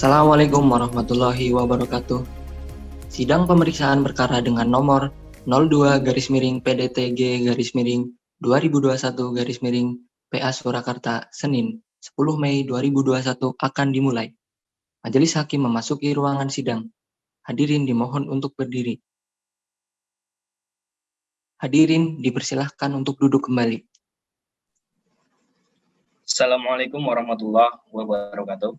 Assalamualaikum warahmatullahi wabarakatuh. Sidang pemeriksaan perkara dengan nomor 02-PDTG-2021-PA Surakarta, Senin, 10 Mei 2021 akan dimulai. Majelis Hakim memasuki ruangan sidang. Hadirin dimohon untuk berdiri. Hadirin dipersilahkan untuk duduk kembali. Assalamualaikum warahmatullahi wabarakatuh.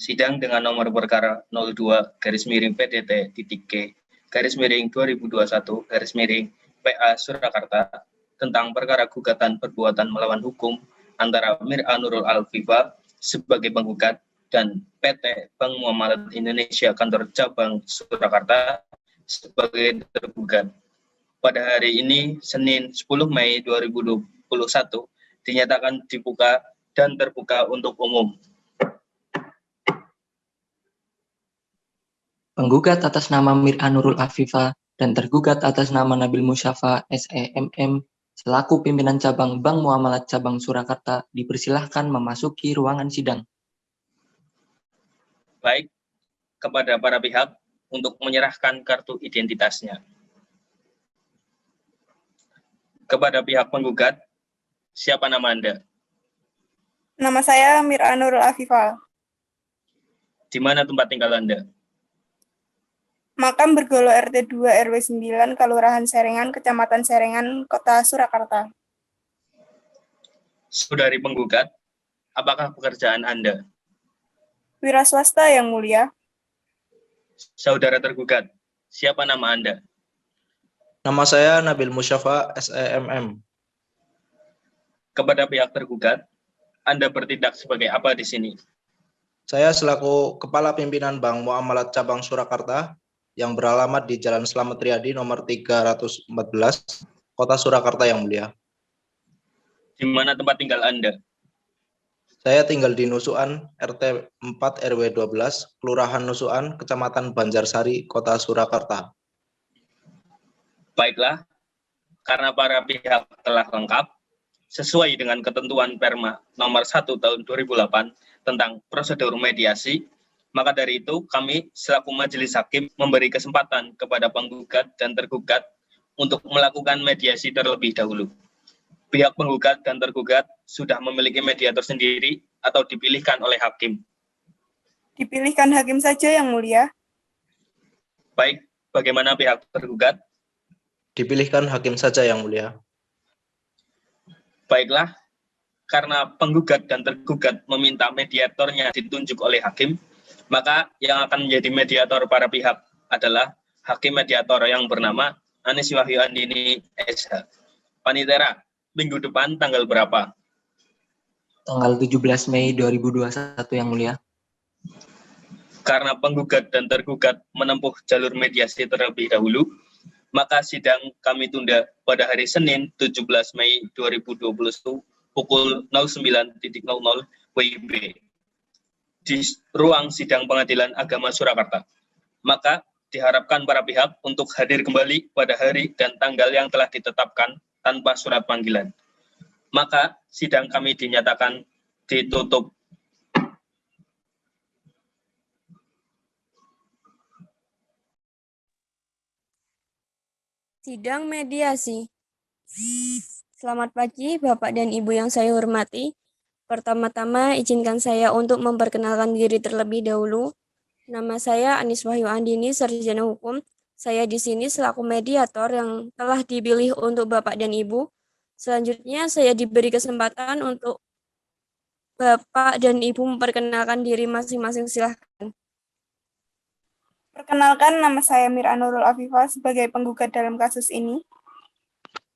Sidang dengan nomor perkara 02-PDT-G-2021-PA Surakarta tentang perkara gugatan perbuatan melawan hukum antara Mir'a Nurul Alfifa sebagai penggugat dan PT Bank Muamalat Indonesia Kantor Cabang Surakarta sebagai tergugat. Pada hari ini, Senin 10 Mei 2021, dinyatakan dibuka dan terbuka untuk umum. Penggugat atas nama Mir'a Nurul Alfifa dan tergugat atas nama Nabil Musyafa SEMM selaku pimpinan cabang Bank Muamalat Cabang Surakarta dipersilahkan memasuki ruangan sidang. Baik, kepada para pihak untuk menyerahkan kartu identitasnya. Kepada pihak penggugat, siapa nama Anda? Nama saya Mir'a Nurul Alfifa. Di mana tempat tinggal Anda? Makam Bergolo RT 2 RW 9, Kelurahan Serengan, Kecamatan Serengan, Kota Surakarta. Saudari penggugat, apakah pekerjaan Anda? Wira swasta, Yang Mulia. Saudara tergugat, siapa nama Anda? Nama saya Nabil Musyafa SEMM. Kepada pihak tergugat, Anda bertindak sebagai apa di sini? Saya selaku Kepala Pimpinan Bank Muamalat Cabang Surakarta yang beralamat di Jalan Slamet Riyadi nomor 314, Kota Surakarta, Yang Mulia. Di mana tempat tinggal Anda? Saya tinggal di Nusukan RT 4 RW 12, Kelurahan Nusukan, Kecamatan Banjarsari, Kota Surakarta. Baiklah, karena para pihak telah lengkap, sesuai dengan ketentuan Perma nomor 1 tahun 2008 tentang prosedur mediasi, maka dari itu kami selaku Majelis Hakim memberi kesempatan kepada penggugat dan tergugat untuk melakukan mediasi terlebih dahulu. Pihak penggugat dan tergugat sudah memiliki mediator sendiri atau dipilihkan oleh hakim? Dipilihkan hakim saja, Yang Mulia. Baik, bagaimana pihak tergugat? Dipilihkan hakim saja, Yang Mulia. Baiklah, karena penggugat dan tergugat meminta mediatornya ditunjuk oleh hakim, maka yang akan menjadi mediator para pihak adalah hakim mediator yang bernama Anis Wahyu Andini SH. Panitera, minggu depan tanggal berapa? Tanggal 17 Mei 2021, Yang Mulia. Karena penggugat dan tergugat menempuh jalur mediasi terlebih dahulu, maka sidang kami tunda pada hari Senin 17 Mei 2021 pukul 09.00 WIB di ruang sidang Pengadilan Agama Surakarta. Maka diharapkan para pihak untuk hadir kembali pada hari dan tanggal yang telah ditetapkan tanpa surat panggilan. Maka sidang kami dinyatakan ditutup. Sidang mediasi. Selamat pagi Bapak dan Ibu yang saya hormati. Pertama-tama izinkan saya untuk memperkenalkan diri terlebih dahulu. Nama saya Anis Wahyu Andini, Sarjana Hukum. Saya di sini selaku mediator yang telah dipilih untuk Bapak dan Ibu. Selanjutnya saya diberi kesempatan untuk Bapak dan Ibu memperkenalkan diri masing-masing, silahkan. Perkenalkan, nama saya Mir'a Nurul Alfifa sebagai penggugat dalam kasus ini.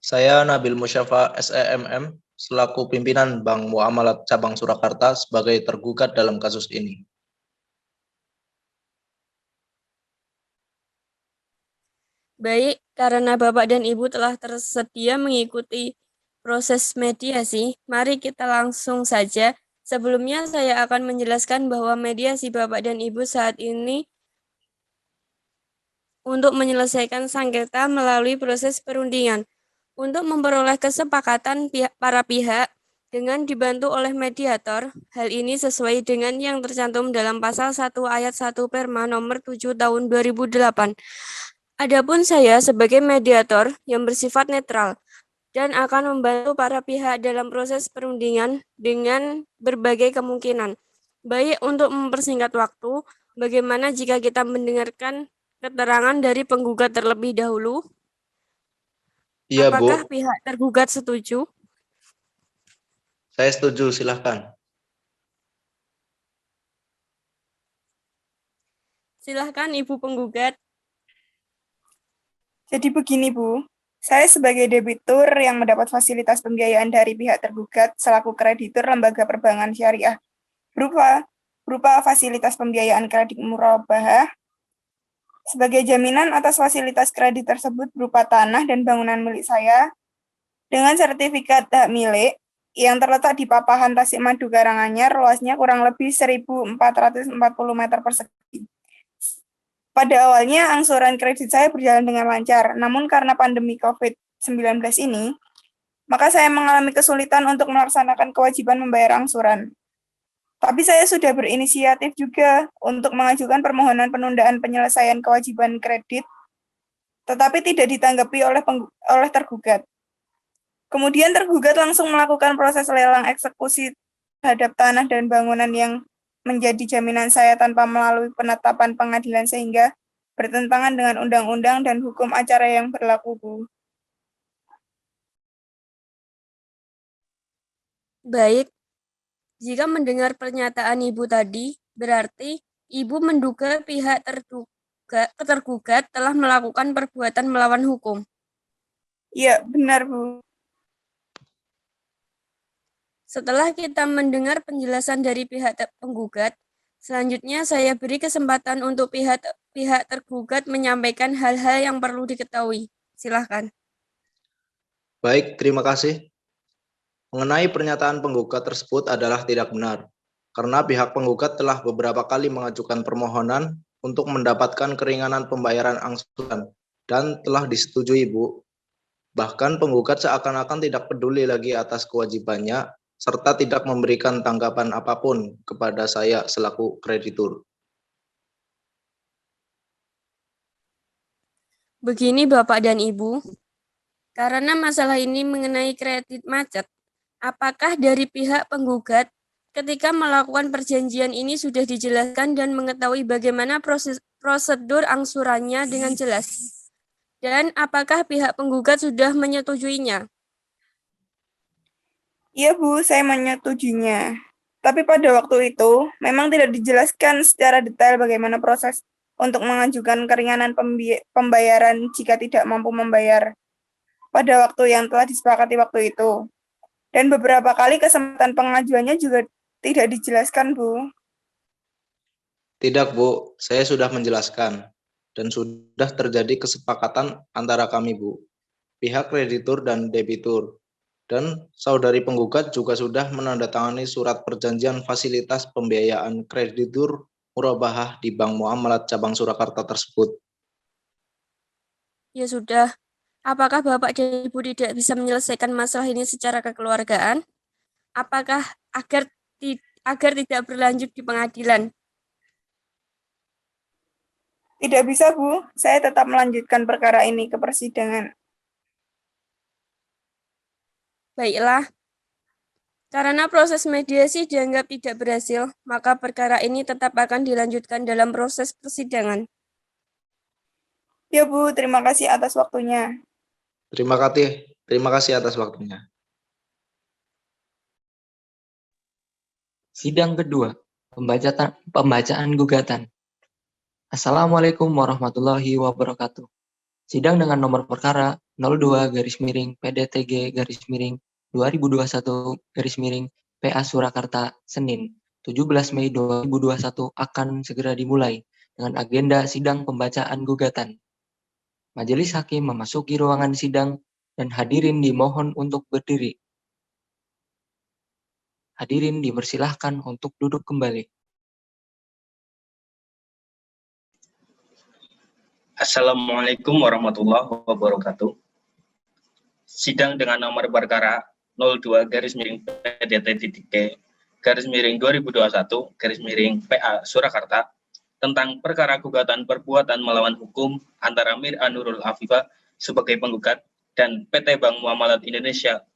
Saya Nabil Musyafa SEMM selaku pimpinan Bank Muamalat Cabang Surakarta sebagai tergugat dalam kasus ini. Baik, karena Bapak dan Ibu telah tersedia mengikuti proses mediasi, mari kita langsung saja. Sebelumnya saya akan menjelaskan bahwa mediasi Bapak dan Ibu saat ini untuk menyelesaikan sengketa melalui proses perundingan. Untuk memperoleh kesepakatan para pihak, dengan dibantu oleh mediator. Hal ini sesuai dengan yang tercantum dalam pasal 1 ayat 1 Perma nomor 7 tahun 2008. Adapun saya sebagai mediator yang bersifat netral dan akan membantu para pihak dalam proses perundingan dengan berbagai kemungkinan. Baik untuk mempersingkat waktu, bagaimana jika kita mendengarkan keterangan dari penggugat terlebih dahulu? Iya, Apakah Bu. pihak tergugat setuju? Saya setuju, silahkan. Silahkan Ibu penggugat. Jadi begini, Bu. Saya sebagai debitur yang mendapat fasilitas pembiayaan dari pihak tergugat selaku kreditur lembaga perbankan syariah berupa fasilitas pembiayaan kredit murabahah sebagai jaminan atas fasilitas kredit tersebut berupa tanah dan bangunan milik saya dengan sertifikat hak milik yang terletak di Papahan Tasikmadu Karanganyar, luasnya kurang lebih 1.440 meter persegi. Pada awalnya, angsuran kredit saya berjalan dengan lancar, namun karena pandemi COVID-19 ini, maka saya mengalami kesulitan untuk melaksanakan kewajiban membayar angsuran. Tapi saya sudah berinisiatif juga untuk mengajukan permohonan penundaan penyelesaian kewajiban kredit, tetapi tidak ditanggapi oleh tergugat. Kemudian tergugat langsung melakukan proses lelang eksekusi terhadap tanah dan bangunan yang menjadi jaminan saya tanpa melalui penetapan pengadilan sehingga bertentangan dengan undang-undang dan hukum acara yang berlaku, Bu. Baik, jika mendengar pernyataan Ibu tadi, berarti Ibu menduga pihak tergugat telah melakukan perbuatan melawan hukum. Iya, benar, Bu. Setelah kita mendengar penjelasan dari pihak penggugat, selanjutnya saya beri kesempatan untuk pihak tergugat menyampaikan hal-hal yang perlu diketahui. Silahkan. Baik, terima kasih. Mengenai pernyataan penggugat tersebut adalah tidak benar, karena pihak penggugat telah beberapa kali mengajukan permohonan untuk mendapatkan keringanan pembayaran angsuran dan telah disetujui, Bu. Bahkan penggugat seakan-akan tidak peduli lagi atas kewajibannya serta tidak memberikan tanggapan apapun kepada saya selaku kreditur. Begini Bapak dan Ibu, karena masalah ini mengenai kredit macet, apakah dari pihak penggugat ketika melakukan perjanjian ini sudah dijelaskan dan mengetahui bagaimana prosedur angsurannya dengan jelas? Dan apakah pihak penggugat sudah menyetujuinya? Iya, Bu, saya menyetujuinya. Tapi pada waktu itu, memang tidak dijelaskan secara detail bagaimana proses untuk mengajukan keringanan pembayaran jika tidak mampu membayar pada waktu yang telah disepakati waktu itu. Dan beberapa kali kesempatan pengajuannya juga tidak dijelaskan, Bu. Tidak, Bu, saya sudah menjelaskan dan sudah terjadi kesepakatan antara kami, Bu, pihak kreditur dan debitur. Dan saudari penggugat juga sudah menandatangani surat perjanjian fasilitas pembiayaan kreditur murabahah di Bank Muamalat Cabang Surakarta tersebut. Ya sudah, apakah Bapak dan Ibu tidak bisa menyelesaikan masalah ini secara kekeluargaan? Apakah agar tidak berlanjut di pengadilan? Tidak bisa, Bu. Saya tetap melanjutkan perkara ini ke persidangan. Baiklah, karena proses mediasi dianggap tidak berhasil, maka perkara ini tetap akan dilanjutkan dalam proses persidangan. Ya, Bu, terima kasih atas waktunya. Terima kasih atas waktunya. Sidang kedua, pembacaan gugatan. Assalamualaikum warahmatullahi wabarakatuh. Sidang dengan nomor perkara 02-2021-PA Surakarta, Senin, 17 Mei 2021 akan segera dimulai dengan agenda sidang pembacaan gugatan. Majelis Hakim memasuki ruangan sidang dan hadirin dimohon untuk berdiri. Hadirin dipersilahkan untuk duduk kembali. Assalamualaikum warahmatullahi wabarakatuh. Sidang dengan nomor perkara PDT-K/2021/PA Surakarta tentang perkara gugatan perbuatan melawan hukum antara Mir'a Nurul Afifah sebagai penggugat dan PT Bank Muamalat Indonesia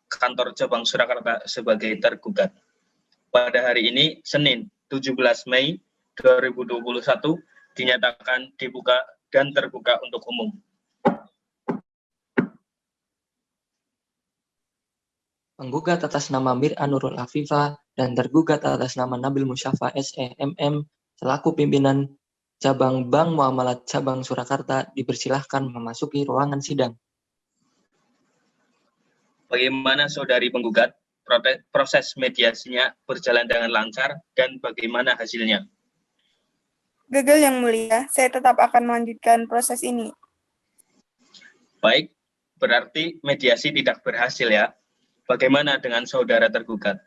Kantor Cabang Surakarta sebagai tergugat. Pada hari ini, Senin 17 Mei 2021, dinyatakan dibuka dan terbuka untuk umum. Penggugat atas nama Mir'a Nurul Afifah dan tergugat atas nama Nabil Musyafa SEMM selaku pimpinan Cabang Bank Muamalat Cabang Surakarta dipersilahkan memasuki ruangan sidang. Bagaimana saudari penggugat? Proses mediasinya berjalan dengan lancar dan bagaimana hasilnya? Gagal Yang Mulia, saya tetap akan melanjutkan proses ini. Baik, berarti mediasi tidak berhasil ya. Bagaimana dengan saudara tergugat?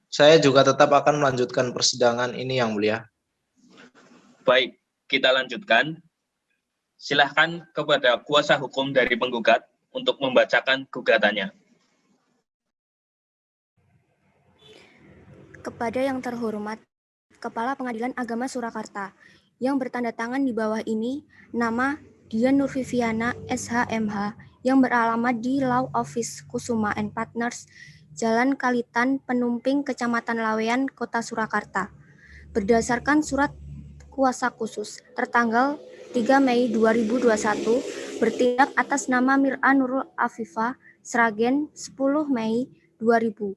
Saya juga tetap akan melanjutkan persidangan ini, Yang Mulia. Baik, kita lanjutkan. Silahkan kepada kuasa hukum dari penggugat untuk membacakan gugatannya. Kepada yang terhormat Kepala Pengadilan Agama Surakarta, yang bertanda tangan di bawah ini, nama Dian Nurviviana SHMH, yang beralamat di Law Office Kusuma and Partners, Jalan Kalitan, Penumping, Kecamatan Lawean, Kota Surakarta. Berdasarkan surat kuasa khusus tertanggal 3 Mei 2021, bertindak atas nama Mir'a Nurul Afifah, Sragen 10 Mei 2000,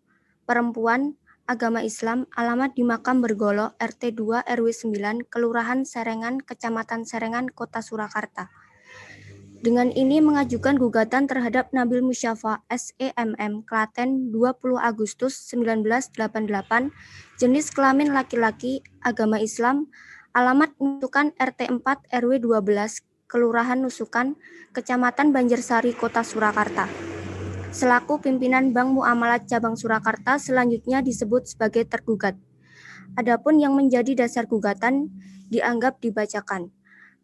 perempuan, agama Islam, alamat di Makam Bergolo, RT 2 RW 9, Kelurahan Serengan, Kecamatan Serengan, Kota Surakarta. Dengan ini mengajukan gugatan terhadap Nabil Musyafa SEMM, Klaten 20 Agustus 1988, jenis kelamin laki-laki, agama Islam, alamat Nusukan RT 4 RW 12, Kelurahan Nusukan, Kecamatan Banjarsari, Kota Surakarta. Selaku pimpinan Bank Muamalat Cabang Surakarta selanjutnya disebut sebagai tergugat. Adapun yang menjadi dasar gugatan dianggap dibacakan.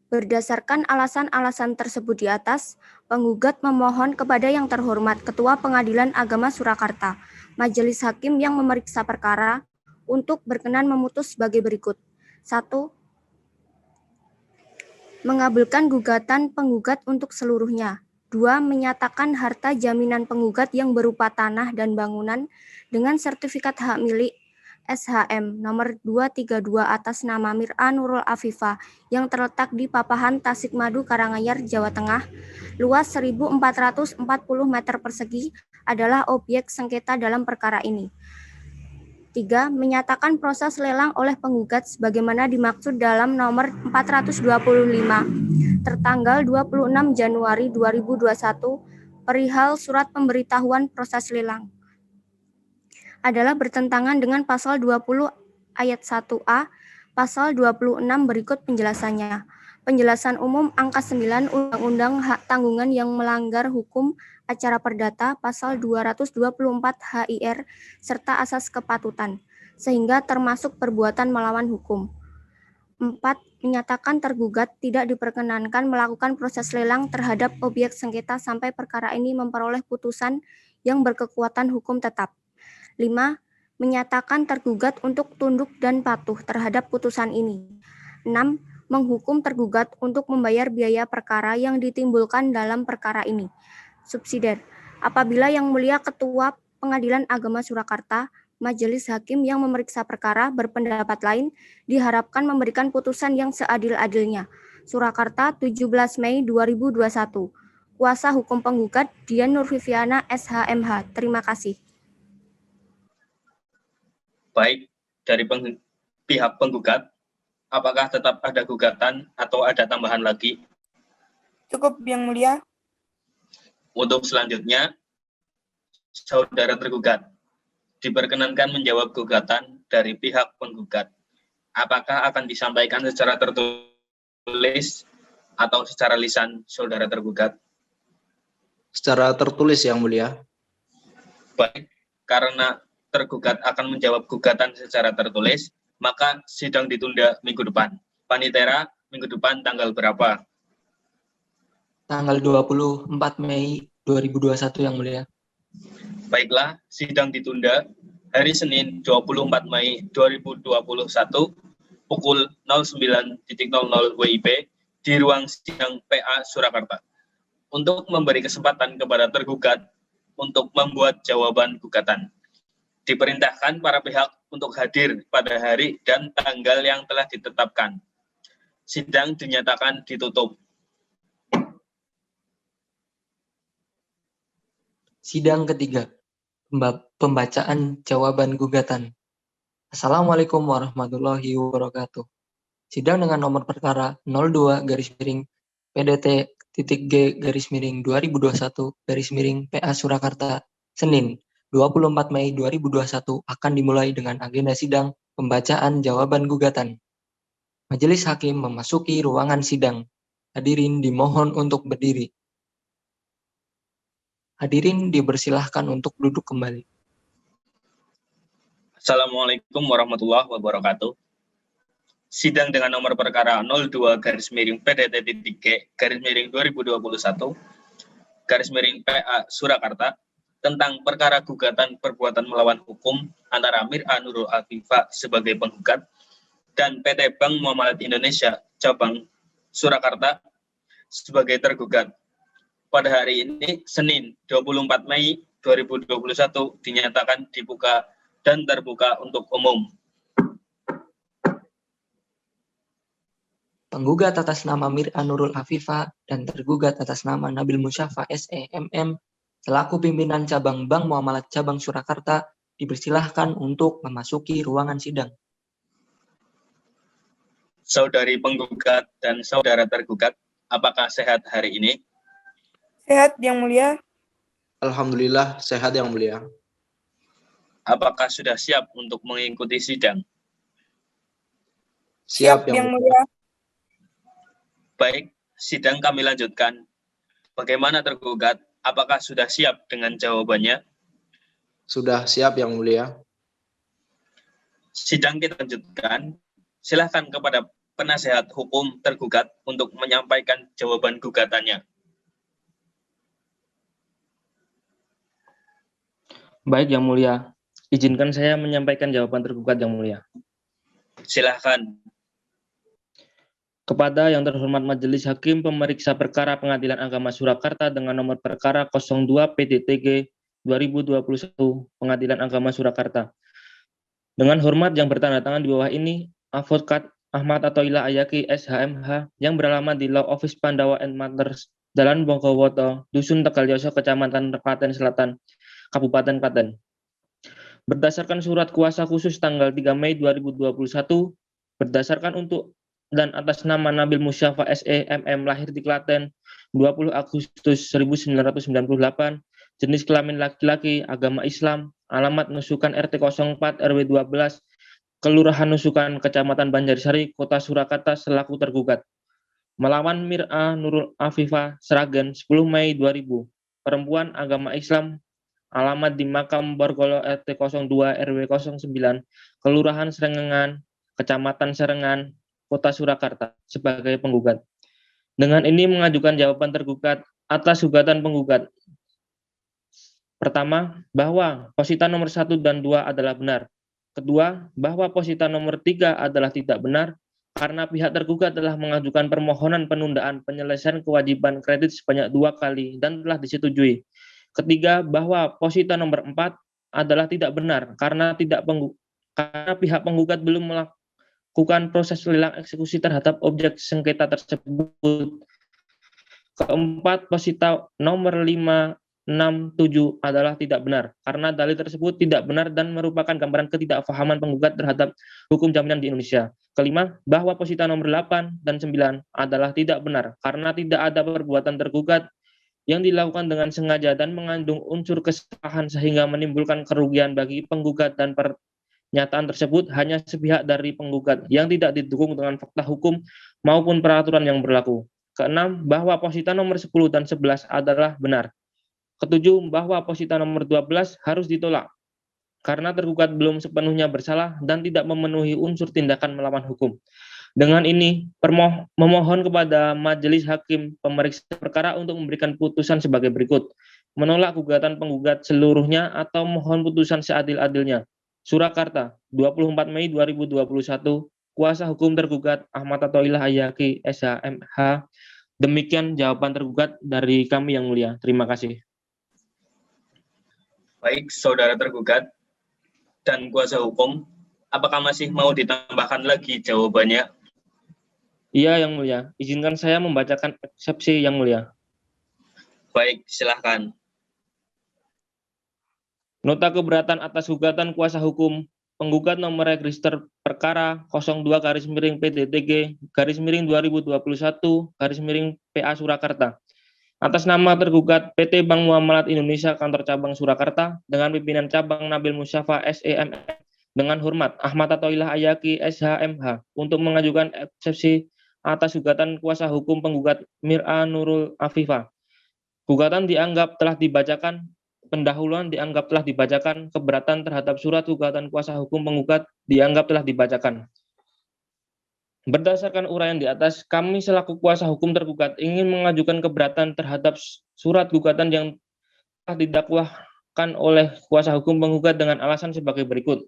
Berdasarkan alasan-alasan tersebut di atas, penggugat memohon kepada yang terhormat Ketua Pengadilan Agama Surakarta, Majelis Hakim yang memeriksa perkara, untuk berkenan memutus sebagai berikut. 1. Mengabulkan gugatan penggugat untuk seluruhnya. 2. Menyatakan harta jaminan penggugat yang berupa tanah dan bangunan dengan sertifikat hak milik SHM nomor 232 atas nama Mir'a Nurul Afifah yang terletak di Papahan, Tasikmadu, Karanganyar, Jawa Tengah, luas 1.440 meter persegi adalah objek sengketa dalam perkara ini. 3. Menyatakan proses lelang oleh penggugat sebagaimana dimaksud dalam nomor 425 tertanggal 26 Januari 2021 perihal surat pemberitahuan proses lelang adalah bertentangan dengan pasal 20 ayat 1A, pasal 26 berikut penjelasannya. Penjelasan umum angka 9 Undang-Undang Hak Tanggungan yang melanggar hukum acara perdata pasal 224 HIR serta asas kepatutan, sehingga termasuk perbuatan melawan hukum. 4. Menyatakan tergugat tidak diperkenankan melakukan proses lelang terhadap objek sengketa sampai perkara ini memperoleh putusan yang berkekuatan hukum tetap. 5. Menyatakan tergugat untuk tunduk dan patuh terhadap putusan ini. 6. Menghukum tergugat untuk membayar biaya perkara yang ditimbulkan dalam perkara ini. Subsidiar. Apabila Yang Mulia Ketua Pengadilan Agama Surakarta, Majelis Hakim yang memeriksa perkara berpendapat lain, diharapkan memberikan putusan yang seadil-adilnya. Surakarta, 17 Mei 2021. Kuasa hukum penggugat Dian Nurviviana SHMH. Terima kasih. Baik, dari pihak penggugat, apakah tetap ada gugatan atau ada tambahan lagi? Cukup, Yang Mulia. Untuk selanjutnya, saudara tergugat diperkenankan menjawab gugatan dari pihak penggugat. Apakah akan disampaikan secara tertulis atau secara lisan saudara tergugat? Secara tertulis, Yang Mulia. Baik, karena tergugat akan menjawab gugatan secara tertulis, maka sidang ditunda minggu depan. Panitera, minggu depan tanggal berapa? tanggal 24 Mei 2021 yang mulia. Baiklah, sidang ditunda hari Senin 24 Mei 2021 pukul 09.00 WIB di ruang sidang PA Surakarta untuk memberi kesempatan kepada tergugat untuk membuat jawaban gugatan. Diperintahkan para pihak untuk hadir pada hari dan tanggal yang telah ditetapkan. Sidang dinyatakan ditutup. Sidang ketiga, pembacaan jawaban gugatan. Assalamualaikum warahmatullahi wabarakatuh. Sidang dengan nomor perkara 02-PDT-G-2021-PA Surakarta, Senin, 24 Mei 2021 akan dimulai dengan agenda sidang pembacaan jawaban gugatan. Majelis Hakim memasuki ruangan sidang. Hadirin dimohon untuk berdiri. Hadirin dipersilahkan untuk duduk kembali. Assalamualaikum warahmatullahi wabarakatuh. Sidang dengan nomor perkara 02-PDT-G-2021-PA Surakarta tentang perkara gugatan perbuatan melawan hukum antara Mir'a Nurul Afifah sebagai penggugat dan PT Bank Muamalat Indonesia Cabang Surakarta sebagai tergugat. Pada hari ini, Senin 24 Mei 2021 dinyatakan dibuka dan terbuka untuk umum. Penggugat atas nama Mir'a Nurul Afifah dan tergugat atas nama Nabil Musyafa SEMM selaku pimpinan cabang Bank Muamalat Cabang Surakarta dipersilahkan untuk memasuki ruangan sidang. Saudari penggugat dan saudara tergugat, apakah sehat hari ini? Sehat, Yang Mulia. Alhamdulillah sehat Yang Mulia. Apakah sudah siap untuk mengikuti sidang? Siap Yang Mulia. Baik, sidang kami lanjutkan. Bagaimana tergugat? Apakah sudah siap dengan jawabannya? Sudah siap Yang Mulia. Sidang kita lanjutkan. Silakan kepada penasehat hukum tergugat untuk menyampaikan jawaban gugatannya. Baik, Yang Mulia. Izinkan saya menyampaikan jawaban tergugat, Yang Mulia. Silakan. Kepada Yang Terhormat Majelis Hakim Pemeriksa Perkara Pengadilan Agama Surakarta dengan nomor perkara 02 PDTG 2021 Pengadilan Agama Surakarta. Dengan hormat yang bertanda tangan di bawah ini, Advokat Ahmad Athoillah Ayaki SHMH yang beralamat di Law Office Pandawa and Matters, Jalan Bongkowoto, Dusun Tegalyoso, Kecamatan Klaten Selatan, Kabupaten Klaten. Berdasarkan surat kuasa khusus tanggal 3 Mei 2021, berdasarkan untuk dan atas nama Nabil Musyafa SEMM lahir di Klaten 20 Agustus 1998, jenis kelamin laki-laki, agama Islam, alamat Nusukan RT 04 RW 12, Kelurahan Nusukan, Kecamatan Banjarsari, Kota Surakarta selaku tergugat. Melawan Mir'a Nurul Afifah Sragen 10 Mei 2000, perempuan agama Islam, alamat di Makam Borgolo RT 02 RW 09, Kelurahan Serengan, Kecamatan Serengan, Kota Surakarta sebagai penggugat. Dengan ini mengajukan jawaban tergugat atas gugatan penggugat. Pertama, bahwa posita nomor 1 dan 2 adalah benar. Kedua, bahwa posita nomor 3 adalah tidak benar karena pihak tergugat telah mengajukan permohonan penundaan penyelesaian kewajiban kredit sebanyak 2 kali dan telah disetujui. Ketiga, bahwa posita nomor 4 adalah tidak benar karena pihak penggugat belum melakukan proses lelang eksekusi terhadap objek sengketa tersebut. Keempat, posita nomor 5, 6, 7 adalah tidak benar karena dalil tersebut tidak benar dan merupakan gambaran ketidakfahaman penggugat terhadap hukum jaminan di Indonesia. Kelima, bahwa posita nomor 8 dan 9 adalah tidak benar karena tidak ada perbuatan tergugat yang dilakukan dengan sengaja dan mengandung unsur kesalahan sehingga menimbulkan kerugian bagi penggugat dan pernyataan tersebut hanya sepihak dari penggugat yang tidak didukung dengan fakta hukum maupun peraturan yang berlaku. Keenam, bahwa posita nomor 10 dan 11 adalah benar. Ketujuh, bahwa posita nomor 12 harus ditolak karena tergugat belum sepenuhnya bersalah dan tidak memenuhi unsur tindakan melawan hukum. Dengan ini, memohon kepada Majelis Hakim Pemeriksa Perkara untuk memberikan putusan sebagai berikut. Menolak gugatan penggugat seluruhnya atau mohon putusan seadil-adilnya. Surakarta, 24 Mei 2021, kuasa hukum tergugat Ahmad Athoillah Ayaki, SHMH. Demikian jawaban tergugat dari kami yang mulia. Terima kasih. Baik, saudara tergugat dan kuasa hukum, apakah masih mau ditambahkan lagi jawabannya? Iya, yang mulia. Izinkan saya membacakan eksepsi yang mulia. Baik, silahkan. Nota keberatan atas gugatan kuasa hukum penggugat nomor register perkara 02-PDTG-2021-PA Surakarta. Atas nama tergugat PT Bank Muamalat Indonesia Kantor Cabang Surakarta dengan pimpinan cabang Nabil Musyafa SEMM dengan hormat Ahmad Athoillah Ayaki SHMH untuk mengajukan eksepsi atas gugatan kuasa hukum penggugat Mir'a Nurul Afifah. Gugatan dianggap telah dibacakan, pendahuluan dianggap telah dibacakan, keberatan terhadap surat gugatan kuasa hukum penggugat dianggap telah dibacakan. Berdasarkan uraian di atas, kami selaku kuasa hukum tergugat ingin mengajukan keberatan terhadap surat gugatan yang telah didakwahkan oleh kuasa hukum penggugat dengan alasan sebagai berikut.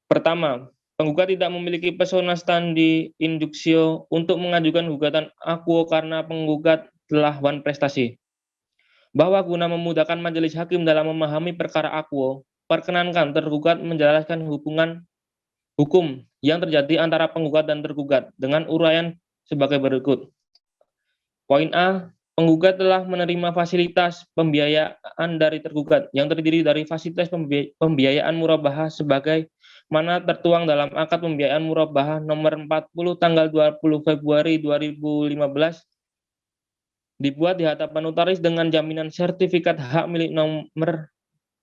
Pertama, penggugat tidak memiliki persona standi induksio untuk mengajukan gugatan akuo karena penggugat telah wan prestasi. Bahwa guna memudahkan majelis hakim dalam memahami perkara akuo, perkenankan tergugat menjelaskan hubungan hukum yang terjadi antara penggugat dan tergugat dengan uraian sebagai berikut. Poin A, penggugat telah menerima fasilitas pembiayaan dari tergugat yang terdiri dari fasilitas pembiayaan murabahah sebagai mana tertuang dalam akad pembiayaan murabahah nomor 40 tanggal 20 Februari 2015 dibuat di hadapan notaris dengan jaminan sertifikat hak milik nomor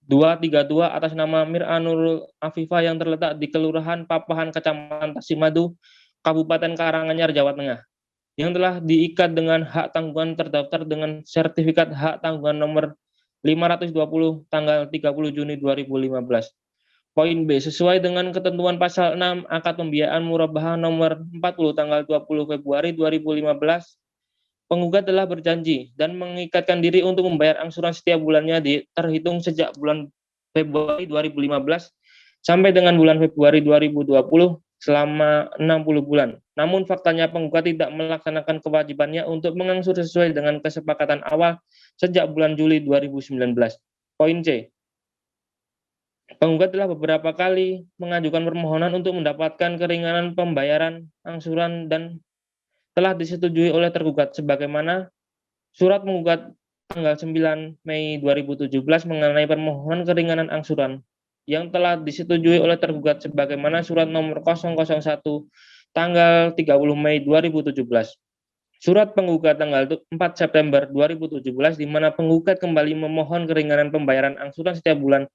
232 atas nama Mir'a Nurul Afifah yang terletak di Kelurahan Papahan, Kecamatan Tasikmadu, Kabupaten Karanganyar, Jawa Tengah, yang telah diikat dengan hak tanggungan terdaftar dengan sertifikat hak tanggungan nomor 520 tanggal 30 Juni 2015. Poin B, sesuai dengan ketentuan pasal 6 akad pembiayaan murabahah nomor 40 tanggal 20 Februari 2015, penggugat telah berjanji dan mengikatkan diri untuk membayar angsuran setiap bulannya terhitung sejak bulan Februari 2015 sampai dengan bulan Februari 2020 selama 60 bulan. Namun faktanya penggugat tidak melaksanakan kewajibannya untuk mengangsur sesuai dengan kesepakatan awal sejak bulan Juli 2019. Poin C, penggugat telah beberapa kali mengajukan permohonan untuk mendapatkan keringanan pembayaran angsuran dan telah disetujui oleh tergugat sebagaimana surat penggugat tanggal 9 Mei 2017 mengenai permohonan keringanan angsuran yang telah disetujui oleh tergugat sebagaimana surat nomor 001 tanggal 30 Mei 2017. Surat penggugat tanggal 4 September 2017 di mana penggugat kembali memohon keringanan pembayaran angsuran setiap bulan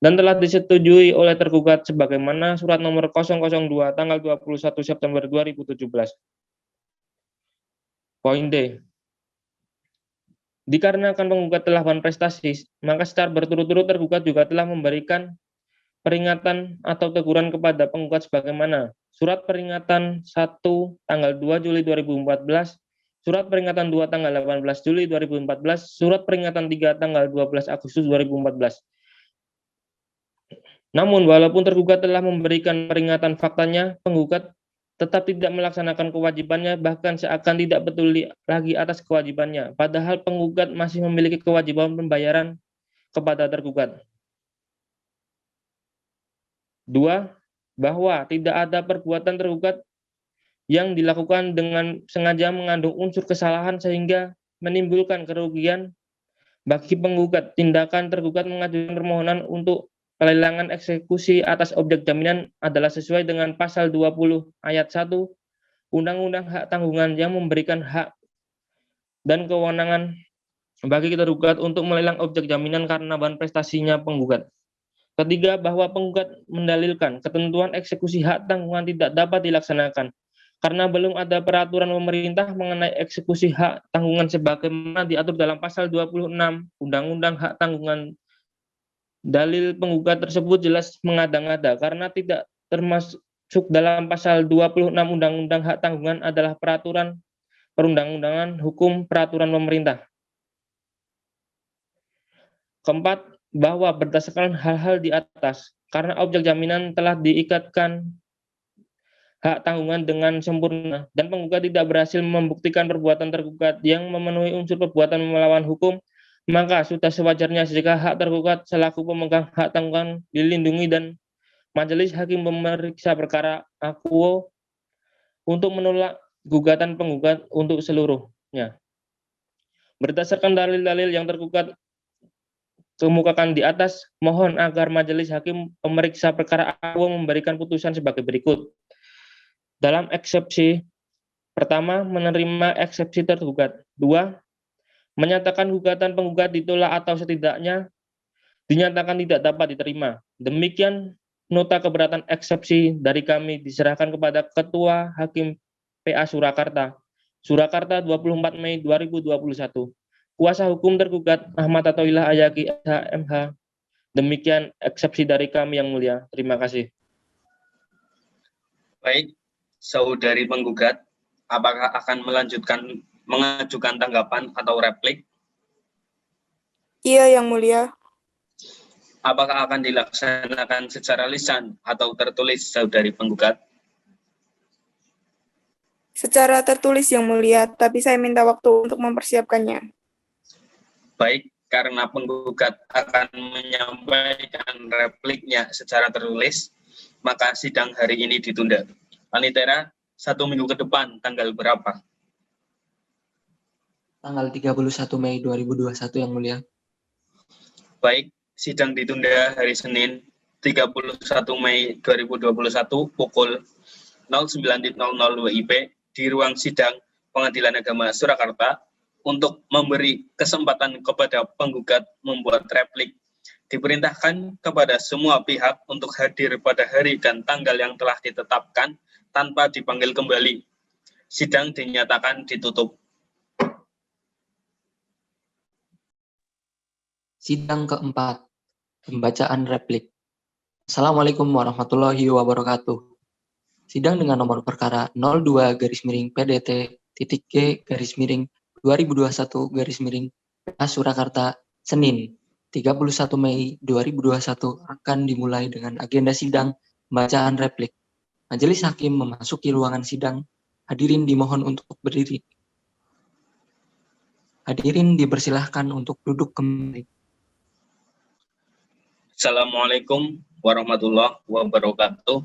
dan telah disetujui oleh tergugat sebagaimana surat nomor 002 tanggal 21 September 2017. Poin D, dikarenakan penggugat telah berprestasi, maka secara berturut-turut tergugat juga telah memberikan peringatan atau teguran kepada penggugat sebagaimana surat peringatan 1 tanggal 2 Juli 2014, surat peringatan 2 tanggal 18 Juli 2014, surat peringatan 3 tanggal 12 Agustus 2014. Namun, walaupun tergugat telah memberikan peringatan faktanya, penggugat tetap tidak melaksanakan kewajibannya, bahkan seakan tidak peduli lagi atas kewajibannya, padahal penggugat masih memiliki kewajiban pembayaran kepada tergugat. 2. Bahwa tidak ada perbuatan tergugat yang dilakukan dengan sengaja mengandung unsur kesalahan sehingga menimbulkan kerugian bagi penggugat. Tindakan tergugat mengajukan permohonan untuk pelelangan eksekusi atas objek jaminan adalah sesuai dengan pasal 20 ayat 1 Undang-Undang Hak Tanggungan yang memberikan hak dan kewenangan bagi tergugat untuk melelang objek jaminan karena bahan prestasinya penggugat. Ketiga, bahwa penggugat mendalilkan ketentuan eksekusi hak tanggungan tidak dapat dilaksanakan karena belum ada peraturan pemerintah mengenai eksekusi hak tanggungan sebagaimana diatur dalam pasal 26 Undang-Undang Hak Tanggungan. Dalil penggugat tersebut jelas mengada-ngada karena tidak termasuk masuk dalam pasal 26 Undang-Undang Hak Tanggungan adalah peraturan perundang-undangan hukum peraturan pemerintah. Keempat, bahwa berdasarkan hal-hal di atas, karena objek jaminan telah diikatkan hak tanggungan dengan sempurna dan penggugat tidak berhasil membuktikan perbuatan tergugat yang memenuhi unsur perbuatan melawan hukum, maka sudah sewajarnya jika hak tergugat selaku pemegang hak tanggungan dilindungi dan majelis hakim pemeriksa perkara akuo untuk menolak gugatan penggugat untuk seluruhnya. Berdasarkan dalil-dalil yang tergugat kemukakan di atas, mohon agar majelis hakim pemeriksa perkara akuo memberikan putusan sebagai berikut. Dalam eksepsi pertama, menerima eksepsi tergugat. 2, menyatakan gugatan penggugat ditolak atau setidaknya dinyatakan tidak dapat diterima. Demikian nota keberatan eksepsi dari kami diserahkan kepada Ketua Hakim PA Surakarta, Surakarta 24 Mei 2021. Kuasa hukum tergugat Ahmad Atoilah Ayaki SHMH. Demikian eksepsi dari kami yang mulia. Terima kasih. Baik, saudari penggugat, apakah akan mengajukan tanggapan atau replik? Iya, Yang Mulia. Apakah akan dilaksanakan secara lisan atau tertulis, saudari penggugat? Secara tertulis, Yang Mulia, tapi saya minta waktu untuk mempersiapkannya. Baik, karena penggugat akan menyampaikan repliknya secara tertulis, maka sidang hari ini ditunda. Panitera, 1 minggu ke depan, tanggal berapa? Tanggal 31 Mei 2021, Yang Mulia. Baik, sidang ditunda hari Senin 31 Mei 2021 pukul 09.00 WIB di ruang sidang Pengadilan Agama Surakarta untuk memberi kesempatan kepada penggugat membuat replik. Diperintahkan kepada semua pihak untuk hadir pada hari dan tanggal yang telah ditetapkan tanpa dipanggil kembali. Sidang dinyatakan ditutup. Sidang keempat, pembacaan replik. Assalamualaikum warahmatullahi wabarakatuh. Sidang dengan nomor perkara 02-PDT-G-2021-PA Surakarta, Senin, 31 Mei 2021 akan dimulai dengan agenda sidang pembacaan replik. Majelis hakim memasuki ruangan sidang. Hadirin dimohon untuk berdiri. Hadirin dipersilahkan untuk duduk kembali. Assalamualaikum warahmatullahi wabarakatuh.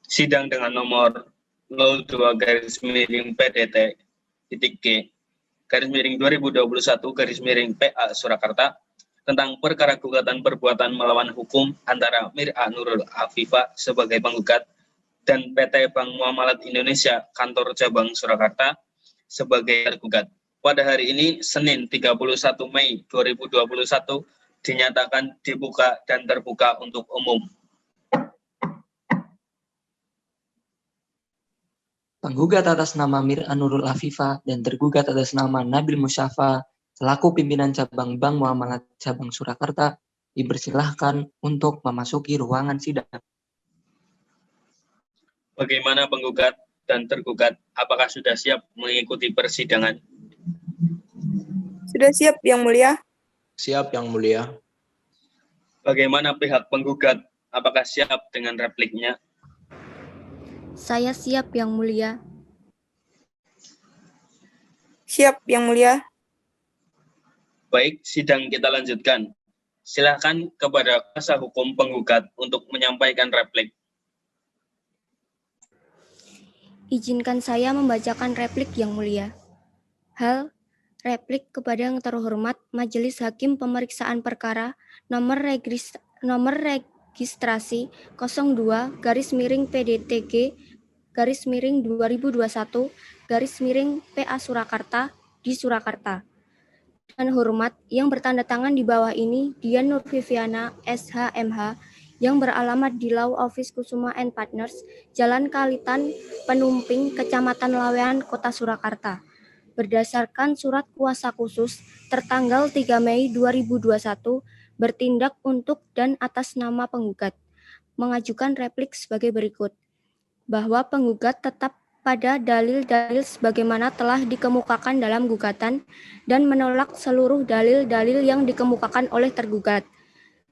Sidang dengan nomor 02-PDT-G-2021-PA Surakarta tentang perkara gugatan perbuatan melawan hukum antara Mir'a Nurul Afifah sebagai penggugat dan PT Bank Muamalat Indonesia Kantor Cabang Surakarta sebagai tergugat. Pada hari ini, Senin 31 Mei 2021, dinyatakan dibuka dan terbuka untuk umum. Penggugat atas nama Mir'a Nurul Afifah dan tergugat atas nama Nabil Musyafa selaku pimpinan cabang Bank Muamalat Cabang Surakarta dipersilahkan untuk memasuki ruangan sidang. Bagaimana penggugat dan tergugat? Apakah sudah siap mengikuti persidangan? Sudah siap, Yang Mulia? Siap, Yang Mulia. Bagaimana pihak penggugat? Apakah siap dengan repliknya? Saya siap, Yang Mulia. Siap, Yang Mulia. Baik, sidang kita lanjutkan. Silakan kepada kuasa hukum penggugat untuk menyampaikan replik. Izinkan saya membacakan replik, Yang Mulia. Hal replik kepada yang terhormat Majelis Hakim Pemeriksaan Perkara nomor registrasi 02-PDTG-2021-PA Surakarta di Surakarta. Dengan hormat, yang bertanda tangan di bawah ini Dian Nur Viviana SHMH yang beralamat di Law Office Kusuma and Partners, Jalan Kalitan, Penumping, Kecamatan Lawean, Kota Surakarta. Berdasarkan surat kuasa khusus tertanggal 3 Mei 2021 bertindak untuk dan atas nama penggugat. mengajukan replik sebagai berikut. Bahwa penggugat tetap pada dalil-dalil sebagaimana telah dikemukakan dalam gugatan dan menolak seluruh dalil-dalil yang dikemukakan oleh tergugat,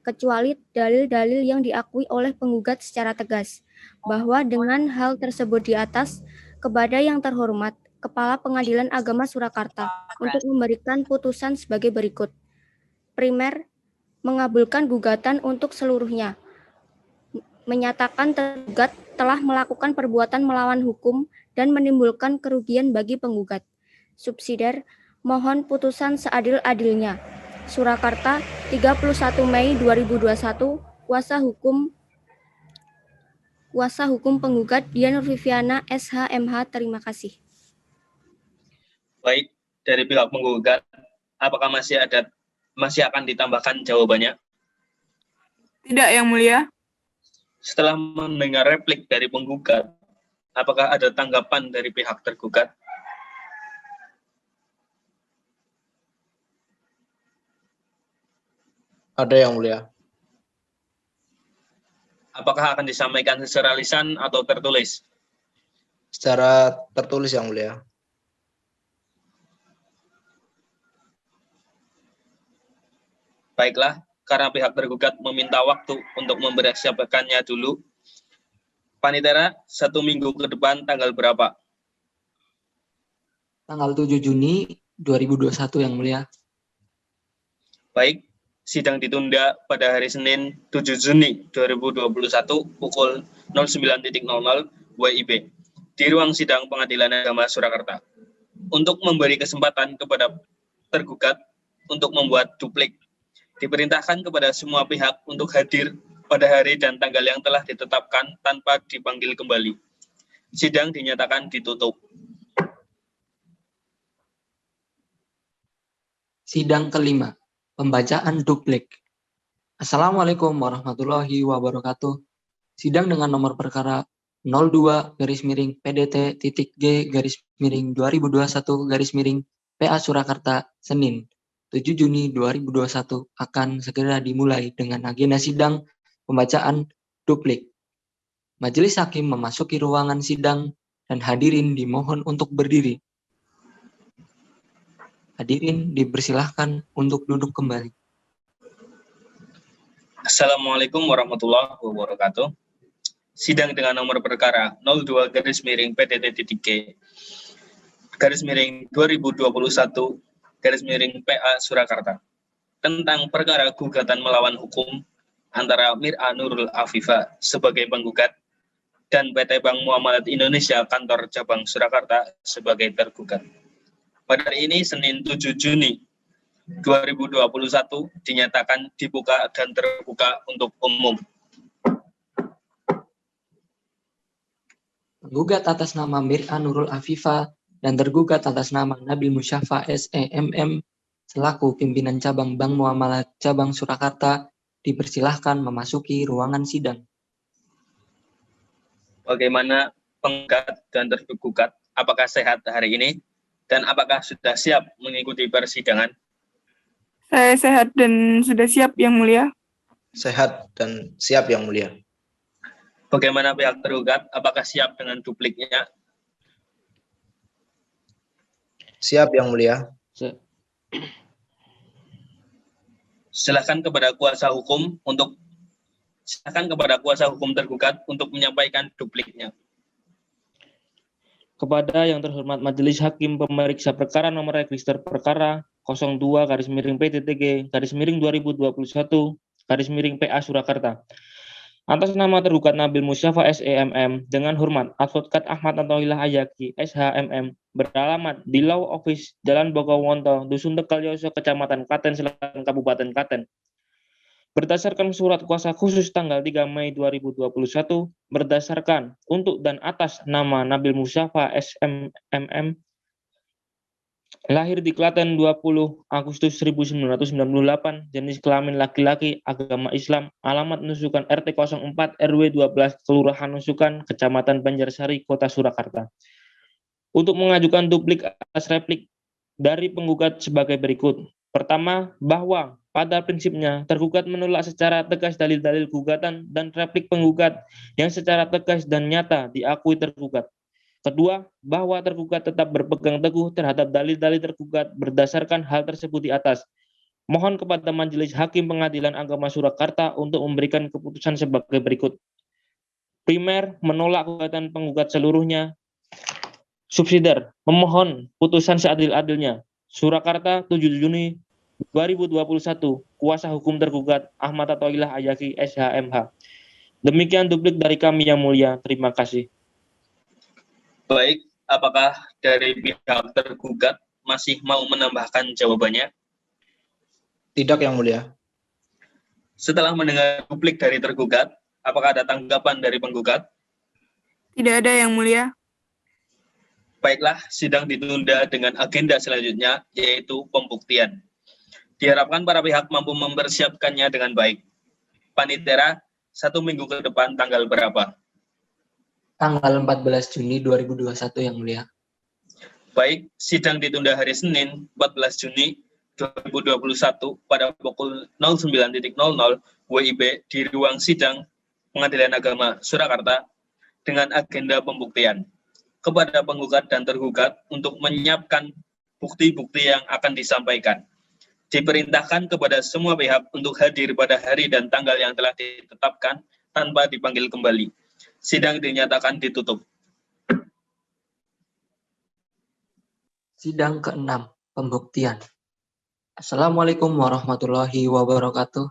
kecuali dalil-dalil yang diakui oleh penggugat secara tegas, bahwa dengan hal tersebut di atas, kepada yang terhormat, Kepala Pengadilan Agama Surakarta, untuk memberikan putusan sebagai berikut. Primer, mengabulkan gugatan untuk seluruhnya, menyatakan tergugat telah melakukan perbuatan melawan hukum dan menimbulkan kerugian bagi penggugat. Subsidiar, mohon putusan seadil-adilnya. Surakarta, 31 Mei 2021, Kuasa hukum penggugat Dian Viviana SH.MH. Terima kasih. Baik, dari pihak penggugat, apakah masih akan ditambahkan jawabannya? Tidak, Yang Mulia. Setelah mendengar replik dari penggugat, apakah ada tanggapan dari pihak tergugat? Ada, Yang Mulia. Apakah akan disampaikan secara lisan atau tertulis? Secara tertulis, Yang Mulia. Baiklah, karena pihak tergugat meminta waktu untuk mempersiapkannya dulu. Panitera, 1 minggu ke depan tanggal berapa? Tanggal 7 Juni 2021 Yang Mulia. Baik, sidang ditunda pada hari Senin 7 Juni 2021 pukul 09.00 WIB di ruang sidang Pengadilan Agama Surakarta. Untuk memberi kesempatan kepada tergugat untuk membuat duplik, diperintahkan kepada semua pihak untuk hadir pada hari dan tanggal yang telah ditetapkan tanpa dipanggil kembali. Sidang dinyatakan ditutup. Sidang kelima, pembacaan duplik. Assalamualaikum warahmatullahi wabarakatuh. Sidang dengan nomor perkara 02-PDT.G-2021 Surakarta, Senin 7 Juni 2021 akan segera dimulai dengan agenda sidang pembacaan duplik. Majelis Hakim memasuki ruangan sidang dan hadirin dimohon untuk berdiri. Hadirin dipersilahkan untuk duduk kembali. Assalamualaikum warahmatullahi wabarakatuh. Sidang dengan nomor perkara 02-PDT.G-2021 Surakarta tentang perkara gugatan melawan hukum antara Mir'a Nurul Afifah sebagai penggugat dan PT Bank Muamalat Indonesia Kantor Cabang Surakarta sebagai tergugat. Pada hari ini, Senin 7 Juni 2021, dinyatakan dibuka dan terbuka untuk umum. Penggugat atas nama Mir'a Nurul Afifah dan tergugat atas nama Nabil Musyafa SEMM selaku pimpinan cabang Bank Muamalat Cabang Surakarta dipersilahkan memasuki ruangan sidang. Bagaimana penggugat dan tergugat? Apakah sehat hari ini? Dan apakah sudah siap mengikuti persidangan? Saya sehat dan sudah siap, Yang Mulia. Sehat dan siap, Yang Mulia. Bagaimana pihak tergugat? Apakah siap dengan dupliknya? Siap, Yang Mulia. Silakan kepada kuasa hukum tergugat untuk menyampaikan dupliknya. Kepada yang terhormat Majelis Hakim Pemeriksa Perkara Nomor Register Perkara 02-PTTG-2021-PA Surakarta. Atas nama tergugat Nabil Musyafa SEMM dengan hormat Advokat Ahmad Atauillah Ayaki SHMM beralamat di Law Office Jalan Bogowonto, Dusun Tegalyoso, Kecamatan Klaten Selatan, Kabupaten Klaten. Berdasarkan surat kuasa khusus tanggal 3 Mei 2021, berdasarkan untuk dan atas nama Nabil Musyafa SMMM, lahir di Klaten 20 Agustus 1998, jenis kelamin laki-laki, agama Islam, alamat Nusukan RT 04 RW 12, Kelurahan Nusukan, Kecamatan Banjarsari, Kota Surakarta. Untuk mengajukan duplik atas replik dari penggugat sebagai berikut. Pertama, bahwa Pada prinsipnya, tergugat menolak secara tegas dalil-dalil gugatan dan replik penggugat yang secara tegas dan nyata diakui tergugat. Kedua, bahwa tergugat tetap berpegang teguh terhadap dalil-dalil tergugat berdasarkan hal tersebut di atas. Mohon kepada Majelis Hakim Pengadilan Agama Surakarta untuk memberikan keputusan sebagai berikut. Primer, menolak gugatan penggugat seluruhnya. Subsidiar, memohon putusan seadil-adilnya. Surakarta, 7 Juni 2021, kuasa hukum tergugat Ahmad Atoilah Ayaki SHMH. Demikian duplik dari kami yang mulia. Terima kasih. Baik, apakah dari pihak tergugat masih mau menambahkan jawabannya? Tidak, Yang Mulia. Setelah mendengar duplik dari tergugat, apakah ada tanggapan dari penggugat? Tidak ada, Yang Mulia. Baiklah, sidang ditunda dengan agenda selanjutnya, yaitu pembuktian. Diharapkan para pihak mampu mempersiapkannya dengan baik. Panitera, 1 minggu ke depan tanggal berapa? Tanggal 14 Juni 2021 Yang Mulia. Baik, sidang ditunda hari Senin, 14 Juni 2021 pada pukul 09.00 WIB di ruang sidang Pengadilan Agama Surakarta dengan agenda pembuktian kepada penggugat dan tergugat untuk menyiapkan bukti-bukti yang akan disampaikan. Diperintahkan kepada semua pihak untuk hadir pada hari dan tanggal yang telah ditetapkan tanpa dipanggil kembali. Sidang dinyatakan ditutup. Sidang ke-6, pembuktian. Assalamualaikum warahmatullahi wabarakatuh.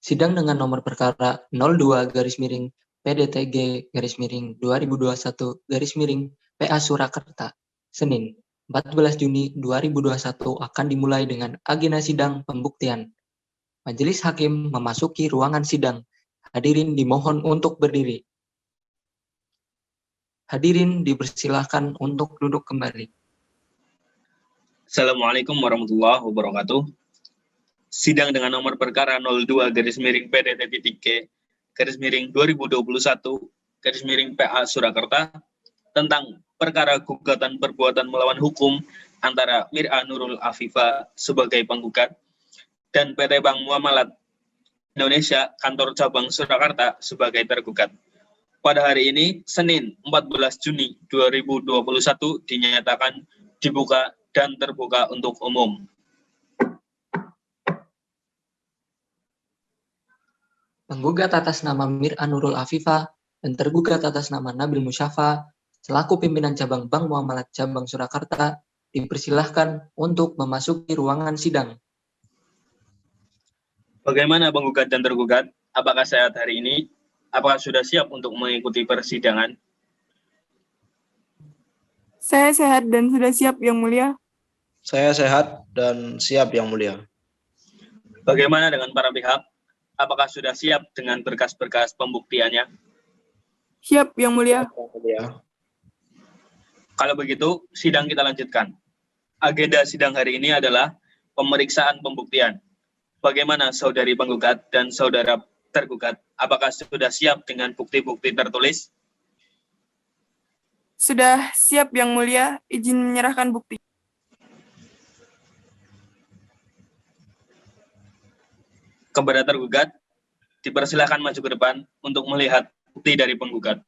Sidang dengan nomor perkara 02-PDTG-2021-PA Surakarta, Senin, 14 Juni 2021 akan dimulai dengan agenda sidang pembuktian. Majelis Hakim memasuki ruangan sidang. Hadirin dimohon untuk berdiri. Hadirin dipersilahkan untuk duduk kembali. Assalamualaikum warahmatullahi wabarakatuh. Sidang dengan nomor perkara 02-PDTG-2021-PA Surakarta tentang perkara gugatan perbuatan melawan hukum antara Mir'a Nurul Afifah sebagai penggugat dan PT Bank Muamalat Indonesia Kantor Cabang Surakarta sebagai tergugat. Pada hari ini, Senin 14 Juni 2021 dinyatakan dibuka dan terbuka untuk umum. Penggugat atas nama Mir'a Nurul Afifah dan tergugat atas nama Nabil Musyafa selaku pimpinan cabang Bank Muamalat Cabang Surakarta dipersilahkan untuk memasuki ruangan sidang. Bagaimana penggugat dan tergugat? Apakah sehat hari ini? Apakah sudah siap untuk mengikuti persidangan? Saya sehat dan sudah siap, Yang Mulia. Saya sehat dan siap, Yang Mulia. Bagaimana dengan para pihak? Apakah sudah siap dengan berkas-berkas pembuktiannya? Siap, Yang Mulia. Yang Mulia. Kalau begitu, sidang kita lanjutkan. Agenda sidang hari ini adalah pemeriksaan pembuktian. Bagaimana saudari penggugat dan saudara tergugat? Apakah sudah siap dengan bukti-bukti tertulis? Sudah siap, Yang Mulia. Izin menyerahkan bukti. Kepada tergugat, dipersilakan maju ke depan untuk melihat bukti dari penggugat.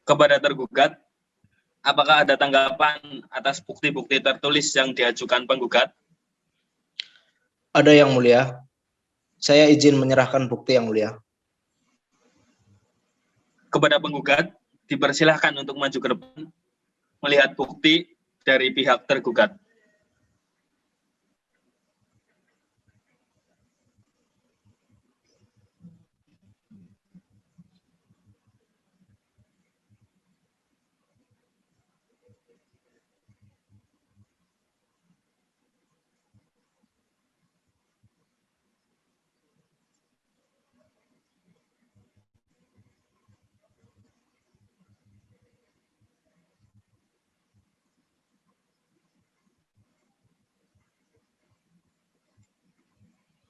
Kepada tergugat, apakah ada tanggapan atas bukti-bukti tertulis yang diajukan penggugat? Ada, Yang Mulia. Saya izin menyerahkan bukti, Yang Mulia. Kepada penggugat, dipersilahkan untuk maju ke depan melihat bukti dari pihak tergugat.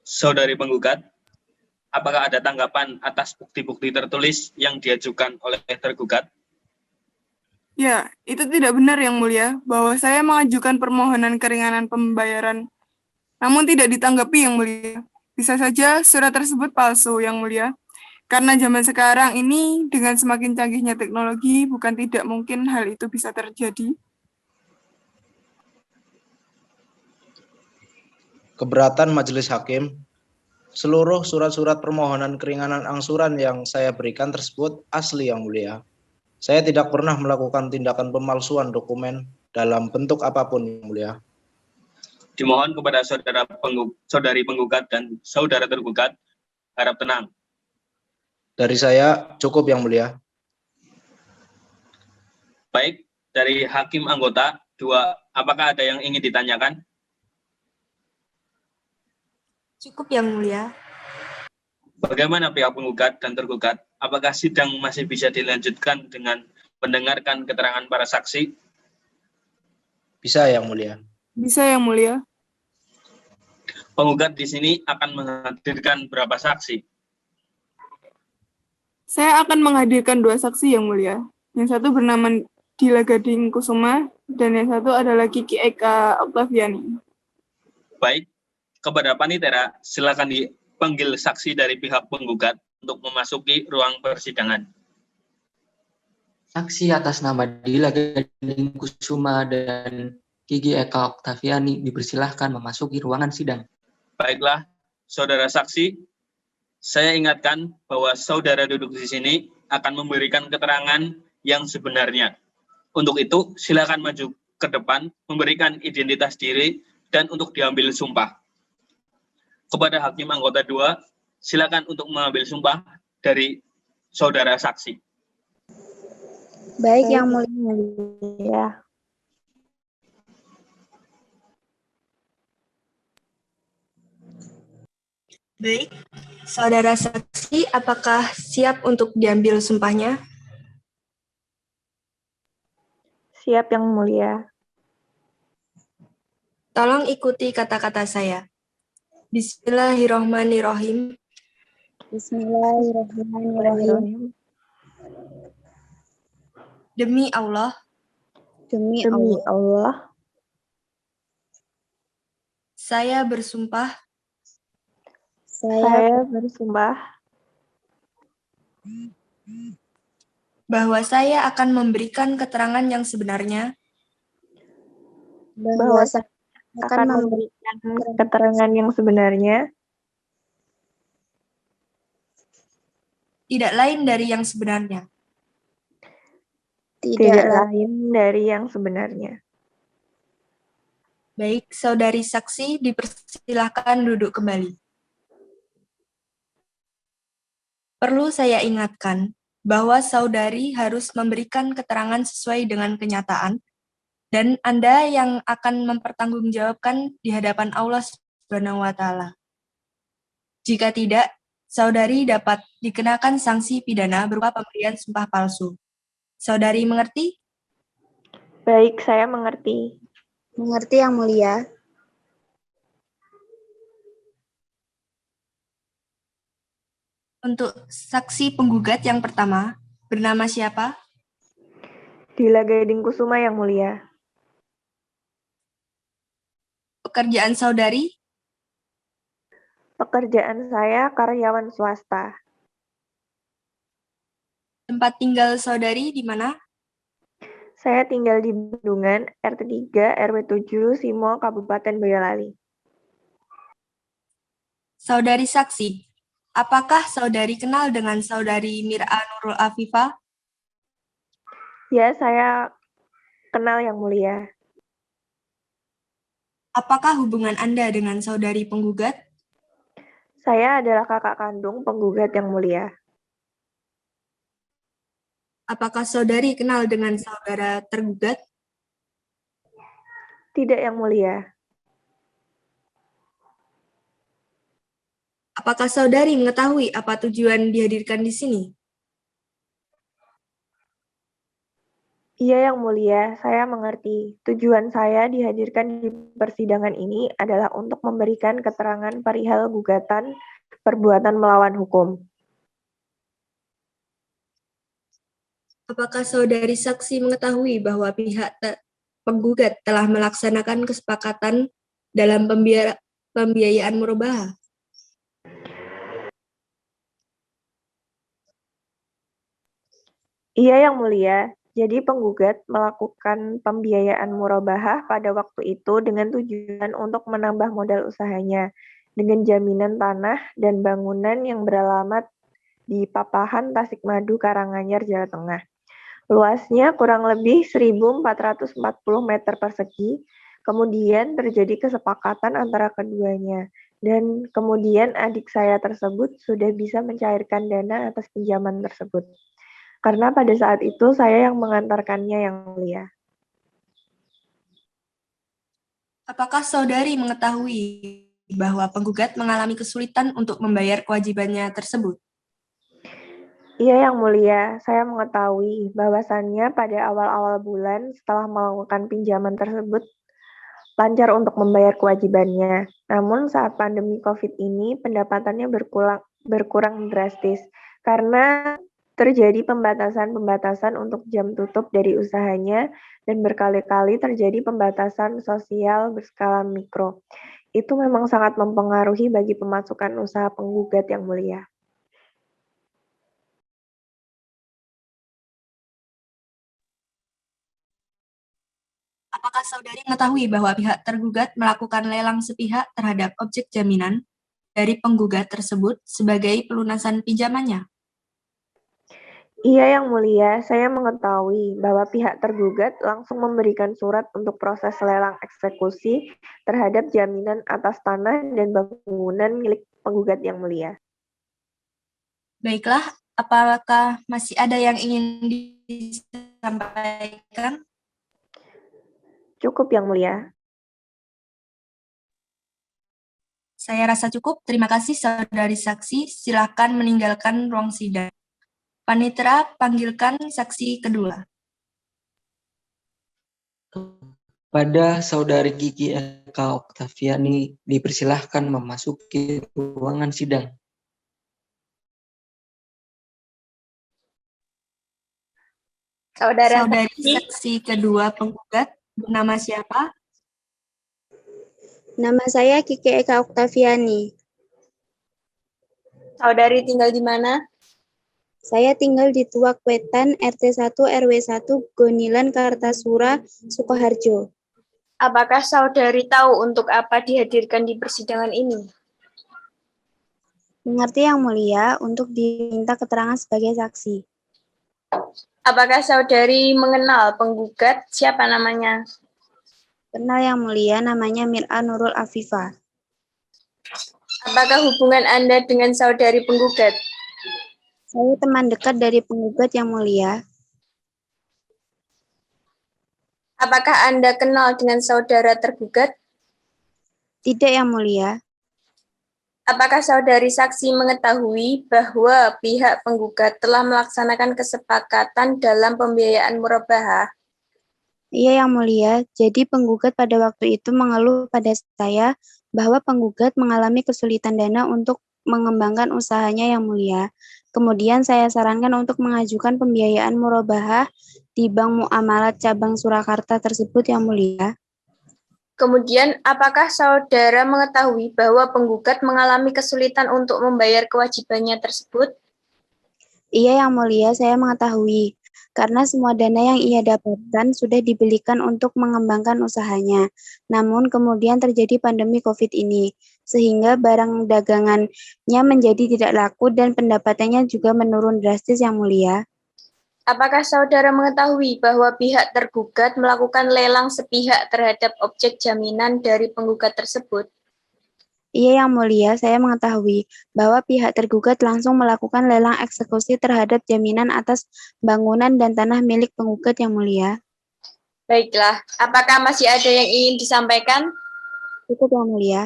Saudari penggugat, apakah ada tanggapan atas bukti-bukti tertulis yang diajukan oleh tergugat? Ya, itu tidak benar Yang Mulia, bahwa saya mengajukan permohonan keringanan pembayaran, namun tidak ditanggapi Yang Mulia. Bisa saja surat tersebut palsu Yang Mulia, karena zaman sekarang ini dengan semakin canggihnya teknologi, bukan tidak mungkin hal itu bisa terjadi. Keberatan Majelis Hakim, seluruh surat-surat permohonan keringanan angsuran yang saya berikan tersebut asli Yang Mulia. Saya tidak pernah melakukan tindakan pemalsuan dokumen dalam bentuk apapun Yang Mulia. Dimohon kepada saudari penggugat dan saudara tergugat harap tenang. Dari saya cukup Yang Mulia. Baik, dari hakim anggota 2, apakah ada yang ingin ditanyakan? Cukup Yang Mulia. Bagaimana pihak penggugat dan tergugat? Apakah sidang masih bisa dilanjutkan dengan mendengarkan keterangan para saksi? Bisa Yang Mulia. Bisa Yang Mulia. Penggugat di sini akan menghadirkan berapa saksi? Saya akan menghadirkan 2 saksi Yang Mulia. Yang satu bernama Dila Gading Kusuma, dan yang satu adalah Kiki Eka Oktaviani. Baik, kepada Panitera, silakan dipanggil saksi dari pihak penggugat untuk memasuki ruang persidangan. Saksi atas nama Dila Gading Kusuma dan Kiki Eka Oktaviani dipersilahkan memasuki ruangan sidang. Baiklah, saudara saksi, saya ingatkan bahwa saudara duduk di sini akan memberikan keterangan yang sebenarnya. Untuk itu, silakan maju ke depan, memberikan identitas diri, dan untuk diambil sumpah. Kepada hakim anggota 2, silakan untuk mengambil sumpah dari saudara saksi. Baik, Yang Mulia. Baik, saudara saksi, apakah siap untuk diambil sumpahnya? Siap, Yang Mulia. Tolong ikuti kata-kata saya. Bismillahirrahmanirrahim. Bismillahirrahmanirrahim. Demi Allah, Demi Allah, saya bersumpah saya bersumpah bahwa saya akan memberikan keterangan yang sebenarnya bahwa saya akan memberikan keterangan yang sebenarnya, tidak lain dari yang sebenarnya. tidak lain dari yang sebenarnya. Baik, saudari saksi dipersilahkan duduk kembali. Perlu saya ingatkan bahwa saudari harus memberikan keterangan sesuai dengan kenyataan, dan Anda yang akan mempertanggungjawabkan di hadapan Allah Subhanahu wa Ta'ala. Jika tidak, saudari dapat dikenakan sanksi pidana berupa pemberian sumpah palsu. Saudari mengerti? Baik, saya mengerti. Mengerti, Yang Mulia. Untuk saksi penggugat yang pertama, bernama siapa? Dila Gading Kusuma, Yang Mulia. Pekerjaan saudari? Pekerjaan saya karyawan swasta. Tempat tinggal saudari di mana? Saya tinggal di Bendungan, RT 3, RW 7, Simo, Kabupaten Boyolali. Saudari saksi, apakah saudari kenal dengan saudari Mir'a Nurul Afifah? Ya, saya kenal Yang Mulia. Apakah hubungan Anda dengan saudari penggugat? Saya adalah kakak kandung penggugat Yang Mulia. Apakah saudari kenal dengan saudara tergugat? Tidak, Yang Mulia. Apakah saudari mengetahui apa tujuan dihadirkan di sini? Iya, Yang Mulia, saya mengerti. Tujuan saya dihadirkan di persidangan ini adalah untuk memberikan keterangan perihal gugatan perbuatan melawan hukum. Apakah saudari saksi mengetahui bahwa pihak penggugat telah melaksanakan kesepakatan dalam pembiayaan murabahah? Iya, Yang Mulia. Jadi penggugat melakukan pembiayaan murabahah pada waktu itu dengan tujuan untuk menambah modal usahanya dengan jaminan tanah dan bangunan yang beralamat di Papahan, Tasikmadu, Karanganyar, Jawa Tengah. Luasnya kurang lebih 1.440 meter persegi. Kemudian terjadi kesepakatan antara keduanya. Dan kemudian adik saya tersebut sudah bisa mencairkan dana atas pinjaman tersebut. Karena pada saat itu saya yang mengantarkannya, Yang Mulia. Apakah saudari mengetahui bahwa penggugat mengalami kesulitan untuk membayar kewajibannya tersebut? Iya, Yang Mulia, saya mengetahui bahwasannya pada awal-awal bulan setelah melakukan pinjaman tersebut lancar untuk membayar kewajibannya. Namun saat pandemi COVID ini pendapatannya berkurang drastis karena terjadi pembatasan-pembatasan untuk jam tutup dari usahanya dan berkali-kali terjadi pembatasan sosial berskala mikro. Itu memang sangat mempengaruhi bagi pemasukan usaha penggugat, Yang Mulia. Apakah saudari mengetahui bahwa pihak tergugat melakukan lelang sepihak terhadap objek jaminan dari penggugat tersebut sebagai pelunasan pinjamannya? Iya, Yang Mulia, saya mengetahui bahwa pihak tergugat langsung memberikan surat untuk proses lelang eksekusi terhadap jaminan atas tanah dan bangunan milik penggugat, Yang Mulia. Baiklah, apakah masih ada yang ingin disampaikan? Cukup, Yang Mulia. Saya rasa cukup. Terima kasih saudari saksi. Silakan meninggalkan ruang sidang. Panitera, panggilkan saksi kedua. Pada saudari Gigi Eka Oktaviani dipersilahkan memasuki ruangan sidang. Saudari saksi kedua penggugat bernama siapa? Nama saya Kiki Eka Oktaviani. Saudari tinggal di mana? Saya tinggal di Tuak Wetan, RT 1 RW 1, Gonilan, Kartasura, Sukoharjo. Apakah saudari tahu untuk apa dihadirkan di persidangan ini? Mengerti Yang Mulia untuk diminta keterangan sebagai saksi. Apakah saudari mengenal penggugat? Siapa namanya? Kenal Yang Mulia, namanya Mir'a Nurul Afifah. Apakah hubungan Anda dengan saudari penggugat? Saya teman dekat dari penggugat Yang Mulia. Apakah Anda kenal dengan saudara tergugat? Tidak Yang Mulia. Apakah saudari saksi mengetahui bahwa pihak penggugat telah melaksanakan kesepakatan dalam pembiayaan murabahah? Iya Yang Mulia, jadi penggugat pada waktu itu mengeluh pada saya bahwa penggugat mengalami kesulitan dana untuk mengembangkan usahanya Yang Mulia. Kemudian saya sarankan untuk mengajukan pembiayaan murabahah di Bank Muamalat Cabang Surakarta tersebut Yang Mulia. Kemudian, apakah saudara mengetahui bahwa penggugat mengalami kesulitan untuk membayar kewajibannya tersebut? Iya Yang Mulia, saya mengetahui. Karena semua dana yang ia dapatkan sudah dibelikan untuk mengembangkan usahanya. Namun kemudian terjadi pandemi COVID ini, sehingga barang dagangannya menjadi tidak laku dan pendapatannya juga menurun drastis Yang Mulia. Apakah saudara mengetahui bahwa pihak tergugat melakukan lelang sepihak terhadap objek jaminan dari penggugat tersebut? Iya Yang Mulia, saya mengetahui bahwa pihak tergugat langsung melakukan lelang eksekusi terhadap jaminan atas bangunan dan tanah milik penggugat Yang Mulia. Baiklah, apakah masih ada yang ingin disampaikan? Cukup Yang Mulia.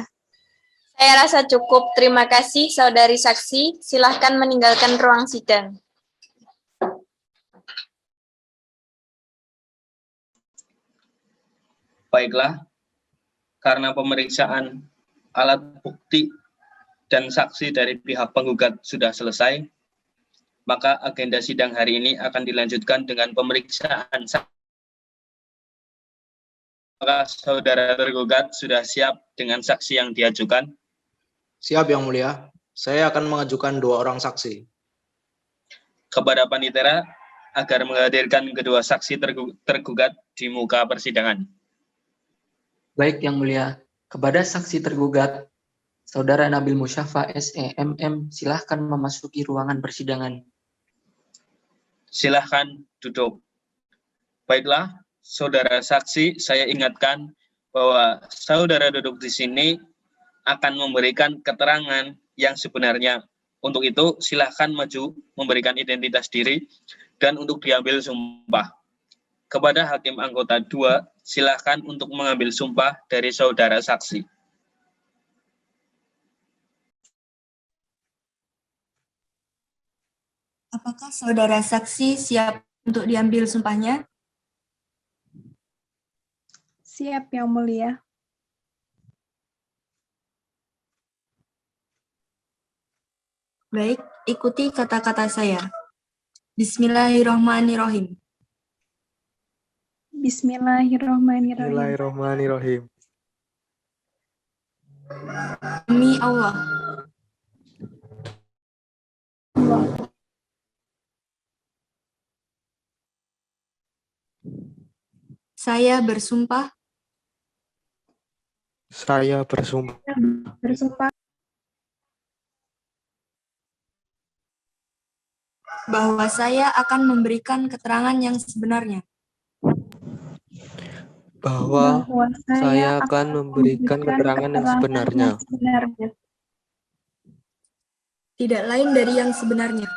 Saya rasa cukup. Terima kasih saudari saksi. Silahkan meninggalkan ruang sidang. Baiklah, karena pemeriksaan alat bukti dan saksi dari pihak penggugat sudah selesai, maka agenda sidang hari ini akan dilanjutkan dengan pemeriksaan saksi. Apakah saudara tergugat sudah siap dengan saksi yang diajukan? Siap, Yang Mulia. Saya akan mengajukan 2 orang saksi. Kepada panitera agar menghadirkan kedua saksi tergugat di muka persidangan. Baik, Yang Mulia. Kepada saksi tergugat, Saudara Nabil Musyafa SEMM, silahkan memasuki ruangan persidangan. Silahkan duduk. Baiklah, saudara saksi, saya ingatkan bahwa saudara duduk di sini akan memberikan keterangan yang sebenarnya. Untuk itu, silahkan maju memberikan identitas diri dan untuk diambil sumpah. Kepada Hakim Anggota 2, silahkan untuk mengambil sumpah dari saudara saksi. Apakah saudara saksi siap untuk diambil sumpahnya? Siap, Yang Mulia. Baik, ikuti kata-kata saya. Bismillahirrahmanirrahim. Bismillahirrahmanirrahim. Bismillahirrahmanirrahim. Demi Allah, saya bersumpah Saya bersumpah bahwa saya akan memberikan keterangan yang sebenarnya. bahwa saya akan memberikan keterangan yang sebenarnya. Tidak lain dari yang sebenarnya.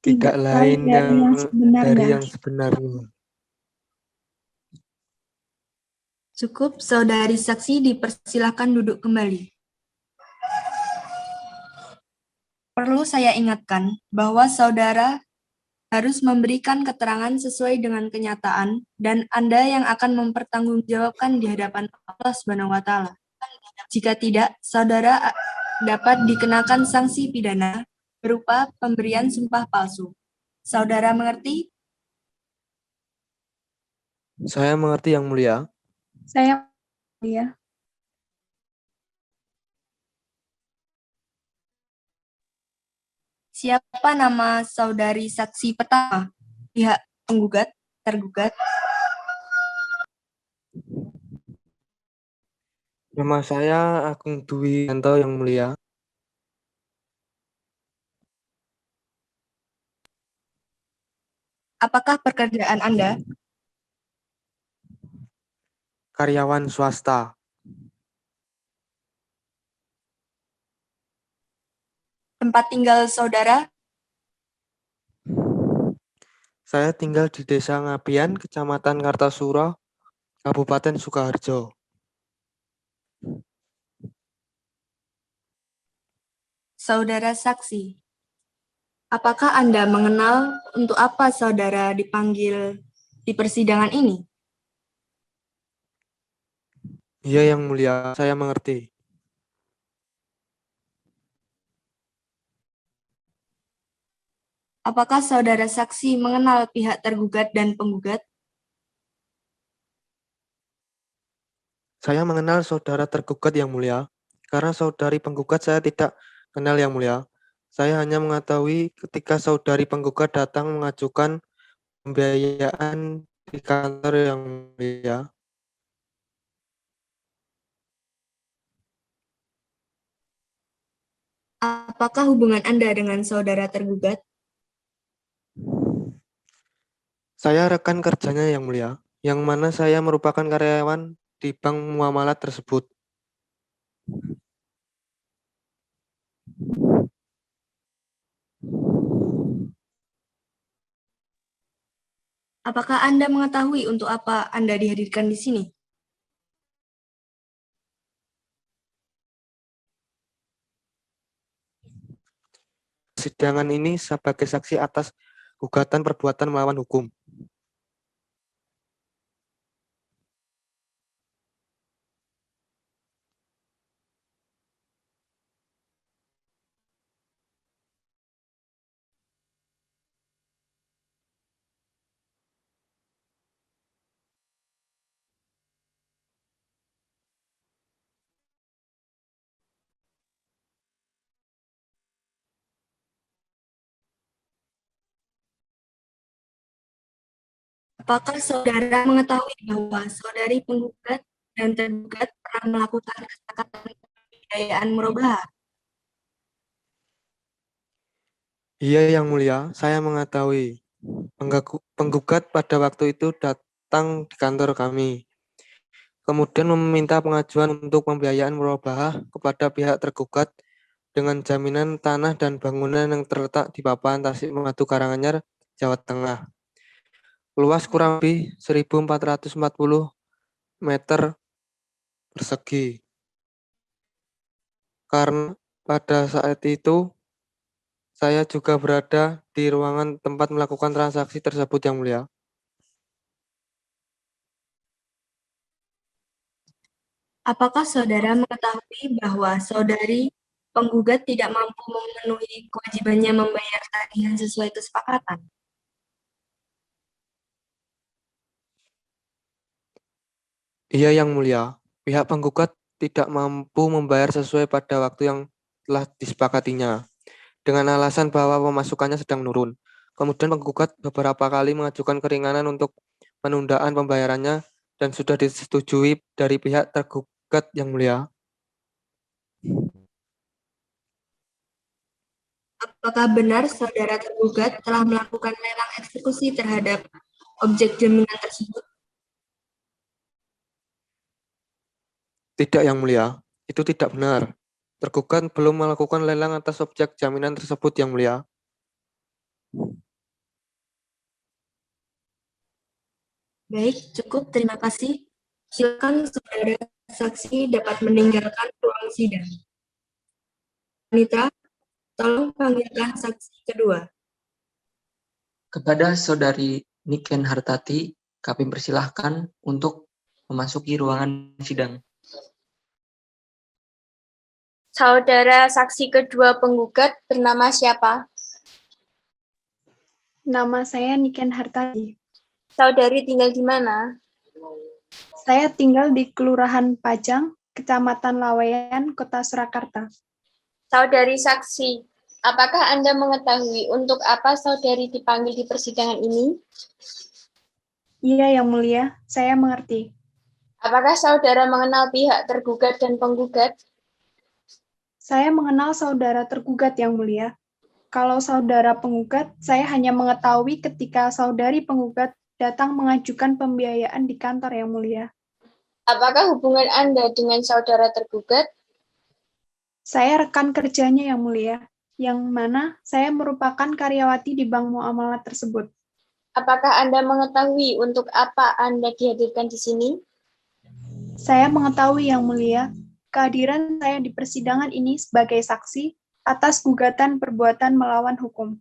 Tidak lain dari yang sebenarnya. Cukup, saudari saksi dipersilakan duduk kembali. Perlu saya ingatkan bahwa saudara harus memberikan keterangan sesuai dengan kenyataan dan Anda yang akan mempertanggungjawabkan di hadapan Allah Subhanahu wa taala. Jika tidak, saudara dapat dikenakan sanksi pidana berupa pemberian sumpah palsu. Saudara mengerti? Saya mengerti, Yang Mulia. Saya Mulia. Siapa nama saudari saksi pertama? Pihak penggugat, tergugat. Nama saya Agung Dwi Yanto, Yang Mulia. Apakah pekerjaan Anda? Karyawan swasta. Tempat tinggal saudara? Saya tinggal di Desa Ngapian, Kecamatan Kartasura, Kabupaten Sukoharjo. Saudara saksi, apakah Anda mengenal untuk apa saudara dipanggil di persidangan ini? Iya, Yang Mulia, saya mengerti. Apakah saudara saksi mengenal pihak tergugat dan penggugat? Saya mengenal saudara tergugat, Yang Mulia. Karena saudari penggugat saya tidak kenal, Yang Mulia. Saya hanya mengetahui ketika saudari penggugat datang mengajukan pembiayaan di kantor, Yang Mulia. Apakah hubungan Anda dengan saudara tergugat? Saya rekan kerjanya, Yang Mulia, yang mana saya merupakan karyawan di bank muamalat tersebut. Apakah Anda mengetahui untuk apa Anda dihadirkan di sini? Persidangan ini sebagai saksi atas gugatan perbuatan melawan hukum. Apakah saudara mengetahui bahwa saudari penggugat dan tergugat pernah melakukan kesepakatan pembiayaan murabahah? Iya, Yang Mulia, saya mengetahui. Penggugat pada waktu itu datang di kantor kami, kemudian meminta pengajuan untuk pembiayaan murabahah kepada pihak tergugat dengan jaminan tanah dan bangunan yang terletak di Papahan Tasikmadu, Karanganyar, Jawa Tengah. Luas kurang lebih 1.440 meter persegi. Karena pada saat itu saya juga berada di ruangan tempat melakukan transaksi tersebut, Yang Mulia. Apakah saudara mengetahui bahwa saudari penggugat tidak mampu memenuhi kewajibannya membayar tagihan sesuai kesepakatan? Iya, Yang Mulia. Pihak penggugat tidak mampu membayar sesuai pada waktu yang telah disepakatinya, dengan alasan bahwa pemasukannya sedang menurun. Kemudian penggugat beberapa kali mengajukan keringanan untuk penundaan pembayarannya dan sudah disetujui dari pihak tergugat, Yang Mulia. Apakah benar saudara tergugat telah melakukan lelang eksekusi terhadap objek jaminan tersebut? Tidak, Yang Mulia. Itu tidak benar. Tergugat belum melakukan lelang atas objek jaminan tersebut, Yang Mulia. Baik, cukup. Terima kasih. Silakan saudara saksi dapat meninggalkan ruang sidang. Anita, tolong panggilkan saksi kedua. Kepada Saudari Niken Hartati, kami persilahkan untuk memasuki ruangan sidang. Saudara saksi kedua penggugat bernama siapa? Nama saya Niken Hartati. Saudari tinggal di mana? Saya tinggal di Kelurahan Pajang, Kecamatan Laweyan, Kota Surakarta. Saudari saksi, apakah Anda mengetahui untuk apa saudari dipanggil di persidangan ini? Iya, Yang Mulia, saya mengerti. Apakah saudara mengenal pihak tergugat dan penggugat? Saya mengenal saudara tergugat, Yang Mulia. Kalau saudara penggugat, saya hanya mengetahui ketika saudari penggugat datang mengajukan pembiayaan di kantor, Yang Mulia. Apakah hubungan Anda dengan saudara tergugat? Saya rekan kerjanya, Yang Mulia, yang mana saya merupakan karyawati di Bank Muamalat tersebut. Apakah Anda mengetahui untuk apa Anda dihadirkan di sini? Saya mengetahui, Yang Mulia, kehadiran saya di persidangan ini sebagai saksi atas gugatan perbuatan melawan hukum.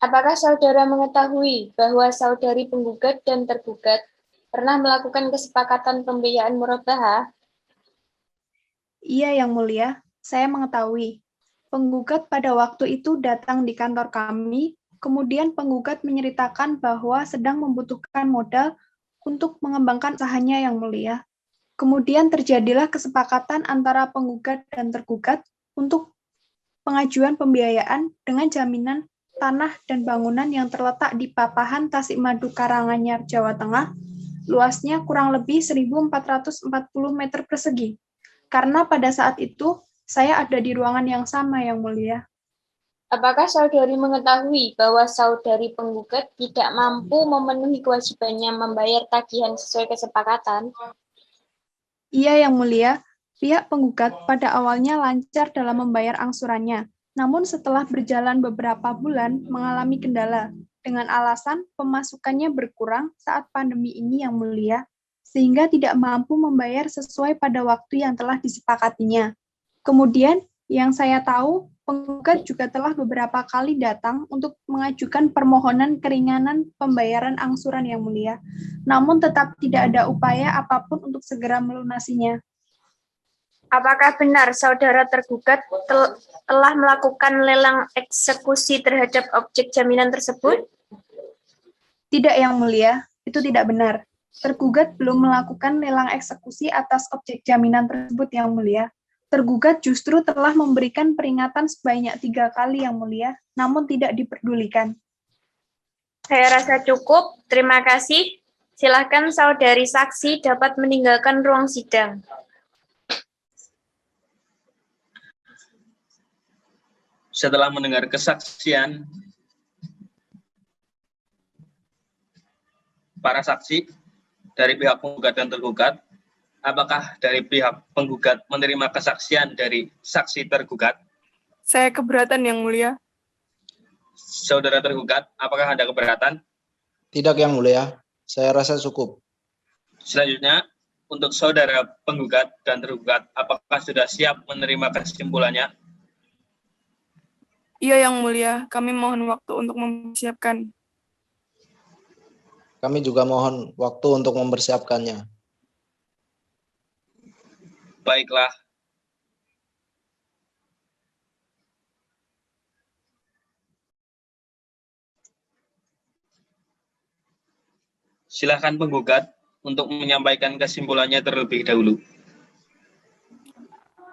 Apakah saudara mengetahui bahwa saudari penggugat dan tergugat pernah melakukan kesepakatan pembiayaan murabahah? Iya, Yang Mulia, saya mengetahui. Penggugat pada waktu itu datang di kantor kami, kemudian penggugat menceritakan bahwa sedang membutuhkan modal untuk mengembangkan usahanya, Yang Mulia. Kemudian terjadilah kesepakatan antara penggugat dan tergugat untuk pengajuan pembiayaan dengan jaminan tanah dan bangunan yang terletak di Papahan Tasikmadu, Karanganyar, Jawa Tengah, luasnya kurang lebih 1.440 meter persegi. Karena pada saat itu, saya ada di ruangan yang sama, Yang Mulia. Apakah saudari mengetahui bahwa saudari penggugat tidak mampu memenuhi kewajibannya membayar tagihan sesuai kesepakatan? Iya, Yang Mulia, pihak penggugat pada awalnya lancar dalam membayar angsurannya, namun setelah berjalan beberapa bulan mengalami kendala, dengan alasan pemasukannya berkurang saat pandemi ini, Yang Mulia, sehingga tidak mampu membayar sesuai pada waktu yang telah disepakatinya. Kemudian, yang saya tahu, penggugat juga telah beberapa kali datang untuk mengajukan permohonan keringanan pembayaran angsuran, Yang Mulia, namun tetap tidak ada upaya apapun untuk segera melunasinya. Apakah benar saudara tergugat telah melakukan lelang eksekusi terhadap objek jaminan tersebut? Tidak, Yang Mulia, itu tidak benar. Tergugat belum melakukan lelang eksekusi atas objek jaminan tersebut, Yang Mulia. Tergugat justru telah memberikan peringatan sebanyak 3 kali, Yang Mulia, namun tidak diperdulikan. Saya rasa cukup. Terima kasih. Silakan saudari saksi dapat meninggalkan ruang sidang. Setelah mendengar kesaksian para saksi dari pihak penggugat dan tergugat, apakah dari pihak penggugat menerima kesaksian dari saksi tergugat? Saya keberatan, Yang Mulia. Saudara tergugat, apakah Anda keberatan? Tidak, Yang Mulia. Saya rasa cukup. Selanjutnya, untuk saudara penggugat dan tergugat, apakah sudah siap menerima kesimpulannya? Iya, Yang Mulia. Kami mohon waktu untuk mempersiapkan. Kami juga mohon waktu untuk mempersiapkannya. Baiklah. Silakan penggugat untuk menyampaikan kesimpulannya terlebih dahulu.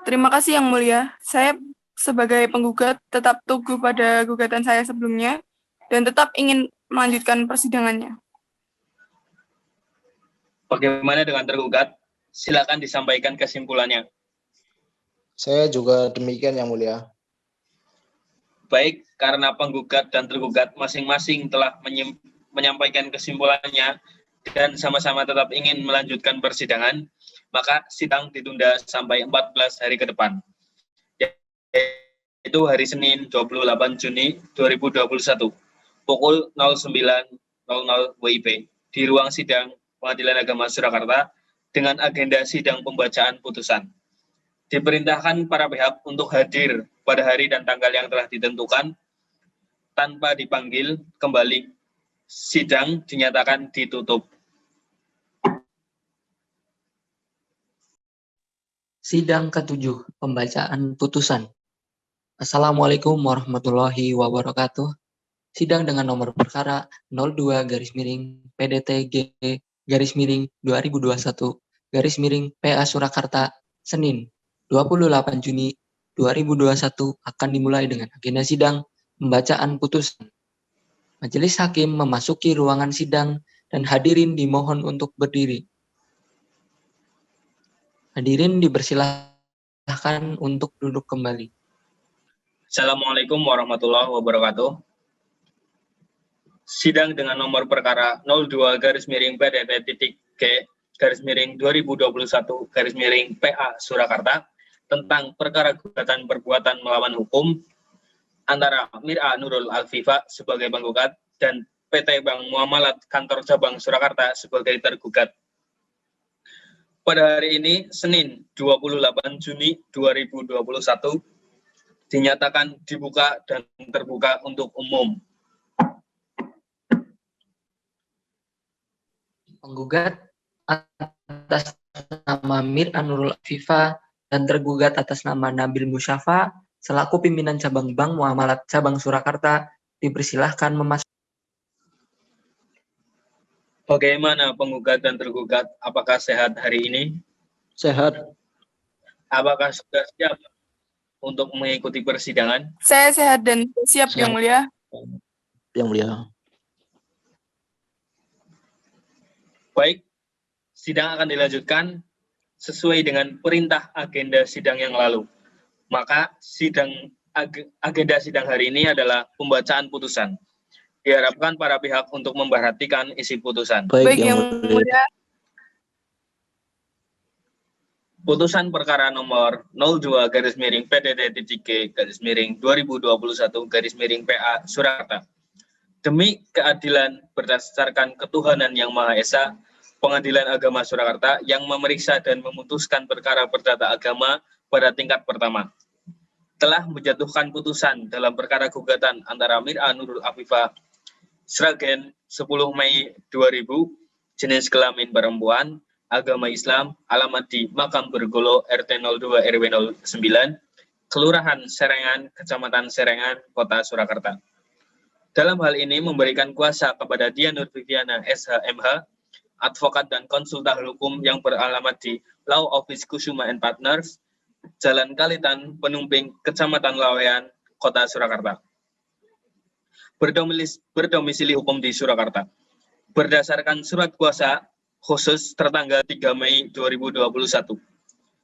Terima kasih, Yang Mulia. Saya sebagai penggugat tetap teguh pada gugatan saya sebelumnya dan tetap ingin melanjutkan persidangannya. Bagaimana dengan tergugat? Silakan disampaikan kesimpulannya. Saya juga demikian, Yang Mulia. Baik, karena penggugat dan tergugat masing-masing telah menyampaikan kesimpulannya dan sama-sama tetap ingin melanjutkan persidangan, maka sidang ditunda sampai 14 hari ke depan. Yaitu hari Senin 28 Juni 2021, pukul 09.00 WIB di ruang sidang Pengadilan Agama Surakarta dengan agenda sidang pembacaan putusan. Diperintahkan para pihak untuk hadir pada hari dan tanggal yang telah ditentukan tanpa dipanggil kembali. Sidang dinyatakan ditutup. Sidang ke-7, pembacaan putusan. Assalamualaikum warahmatullahi wabarakatuh. Sidang dengan nomor perkara 02-PDTG-2021-PA Surakarta, Senin, 28 Juni 2021 akan dimulai dengan agenda sidang pembacaan putusan. Majelis Hakim memasuki ruangan sidang dan hadirin dimohon untuk berdiri. Hadirin dipersilahkan untuk duduk kembali. Assalamualaikum warahmatullahi wabarakatuh. Sidang dengan nomor perkara 02-PDT-G-2021-PA Surakarta tentang perkara gugatan perbuatan melawan hukum antara Mir'a Nurul Alfifa sebagai penggugat dan PT Bank Muamalat Kantor Cabang Surakarta sebagai tergugat. Pada hari ini, Senin 28 Juni 2021, dinyatakan dibuka dan terbuka untuk umum. Penggugat atas nama Mir'a Nurul Alfifa dan tergugat atas nama Nabil Musyafa selaku pimpinan cabang Bank Muamalat Cabang Surakarta dipersilahkan memasuki. Bagaimana penggugat dan tergugat? Apakah sehat hari ini? Sehat. Apakah sudah siap untuk mengikuti persidangan? Saya sehat dan siap, Yang Mulia. Yang Mulia. Baik, sidang akan dilanjutkan sesuai dengan perintah agenda sidang yang lalu. Maka agenda sidang hari ini adalah pembacaan putusan. Diharapkan para pihak untuk memperhatikan isi putusan. Baik, Yang Mulia. Putusan perkara nomor 02-PDT-G-2021-PA Surakarta. Demi keadilan berdasarkan ketuhanan yang Maha Esa, Pengadilan Agama Surakarta yang memeriksa dan memutuskan perkara perdata agama pada tingkat pertama telah menjatuhkan putusan dalam perkara gugatan antara Mir'a Nurul Alfifa Sragen 10 Mei 2000, jenis kelamin perempuan, agama Islam, alamat di Makam Bergolo RT 02 RW 09, Kelurahan Serengan, Kecamatan Serengan, Kota Surakarta. Dalam hal ini memberikan kuasa kepada Dia Nur Viviana SH.MH, advokat dan konsultan hukum yang beralamat di Law Office Kusuma and Partners, Jalan Kalitan, Penumping, Kecamatan Lawean, Kota Surakarta. berdomisili hukum di Surakarta. Berdasarkan surat kuasa khusus tertanggal 3 Mei 2021.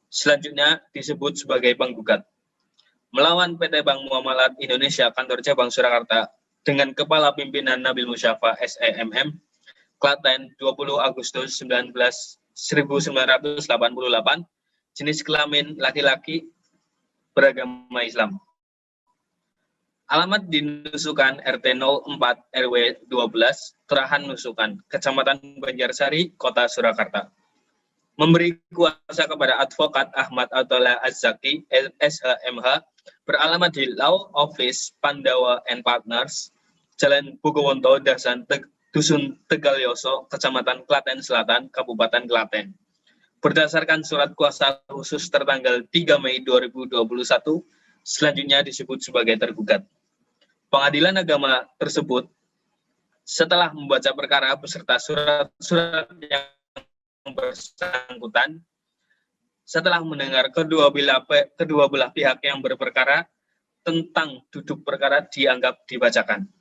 Selanjutnya disebut sebagai penggugat. Melawan PT Bank Muamalat Indonesia Kantor Cabang Surakarta dengan Kepala Pimpinan Nabil Musyafa SEMM, Klaten 20 Agustus 1988, jenis kelamin laki-laki, beragama Islam. Alamat di Nusukan RT 04 RW 12, Terahan Nusukan, Kecamatan Banjarsari, Kota Surakarta. Memberi kuasa kepada Advokat Ahmad Atollah Az-Zaki, SHMH, beralamat di Law Office Pandawa and Partners, Jalan Bogowonto, Dusun Tegalyoso, Kecamatan Klaten Selatan, Kabupaten Klaten. Berdasarkan surat kuasa khusus tertanggal 3 Mei 2021, selanjutnya disebut sebagai tergugat. Pengadilan agama tersebut setelah membaca perkara beserta surat-surat yang bersangkutan, setelah mendengar kedua belah pihak yang berperkara tentang duduk perkara dianggap dibacakan.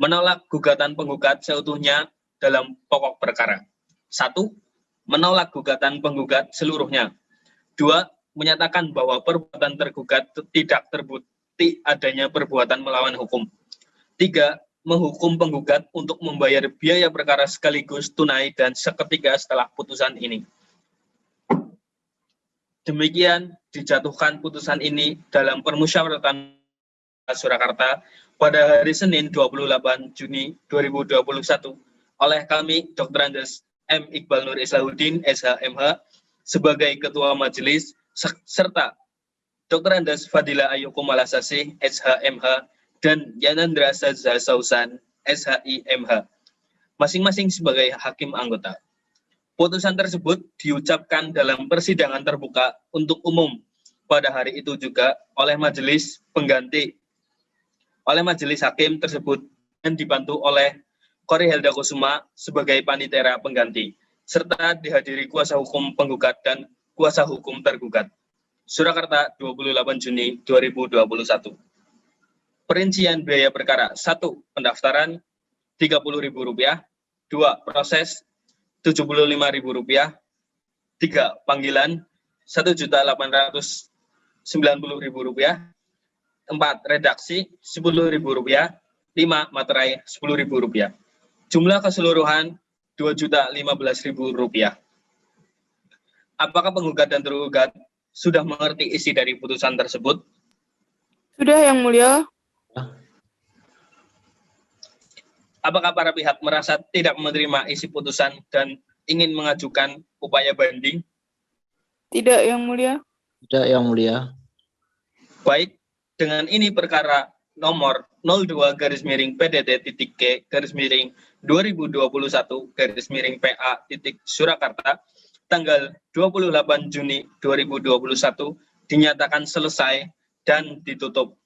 Menolak gugatan penggugat seutuhnya dalam pokok perkara. 1. Menolak gugatan penggugat seluruhnya. 2. Menyatakan bahwa perbuatan tergugat tidak terbukti adanya perbuatan melawan hukum. 3. Menghukum penggugat untuk membayar biaya perkara sekaligus tunai dan seketika setelah putusan ini. Demikian dijatuhkan putusan ini dalam permusyawaratan Surakarta pada hari Senin 28 Juni 2021 oleh kami Dr. Andes M. Iqbal Nur Islahuddin, SHMH, sebagai Ketua Majelis, serta Dr. Andes Fadila Ayu Kumalasasi, SHMH, dan Yanandra Sazza Sausan, SHIMH, masing-masing sebagai hakim anggota. Putusan tersebut diucapkan dalam persidangan terbuka untuk umum pada hari itu juga oleh majelis pengganti, oleh majelis hakim tersebut dan dibantu oleh Kori Helda Kusuma sebagai panitera pengganti, serta dihadiri kuasa hukum penggugat dan kuasa hukum tergugat. Surakarta, 28 Juni 2021. Perincian biaya perkara: 1. Pendaftaran Rp30.000, 2. Proses Rp75.000, 3. Panggilan Rp1.890.000, 4. Redaksi Rp10.000, 5. Materai Rp10.000. Jumlah keseluruhan Rp2.015.000. Apakah penggugat dan tergugat sudah mengerti isi dari putusan tersebut? Sudah, Yang Mulia. Apakah para pihak merasa tidak menerima isi putusan dan ingin mengajukan upaya banding? Tidak, Yang Mulia. Tidak, Yang Mulia. Baik, dengan ini perkara nomor 02/PDT-2021/PA-Surakarta tanggal 28 Juni 2021 dinyatakan selesai dan ditutup.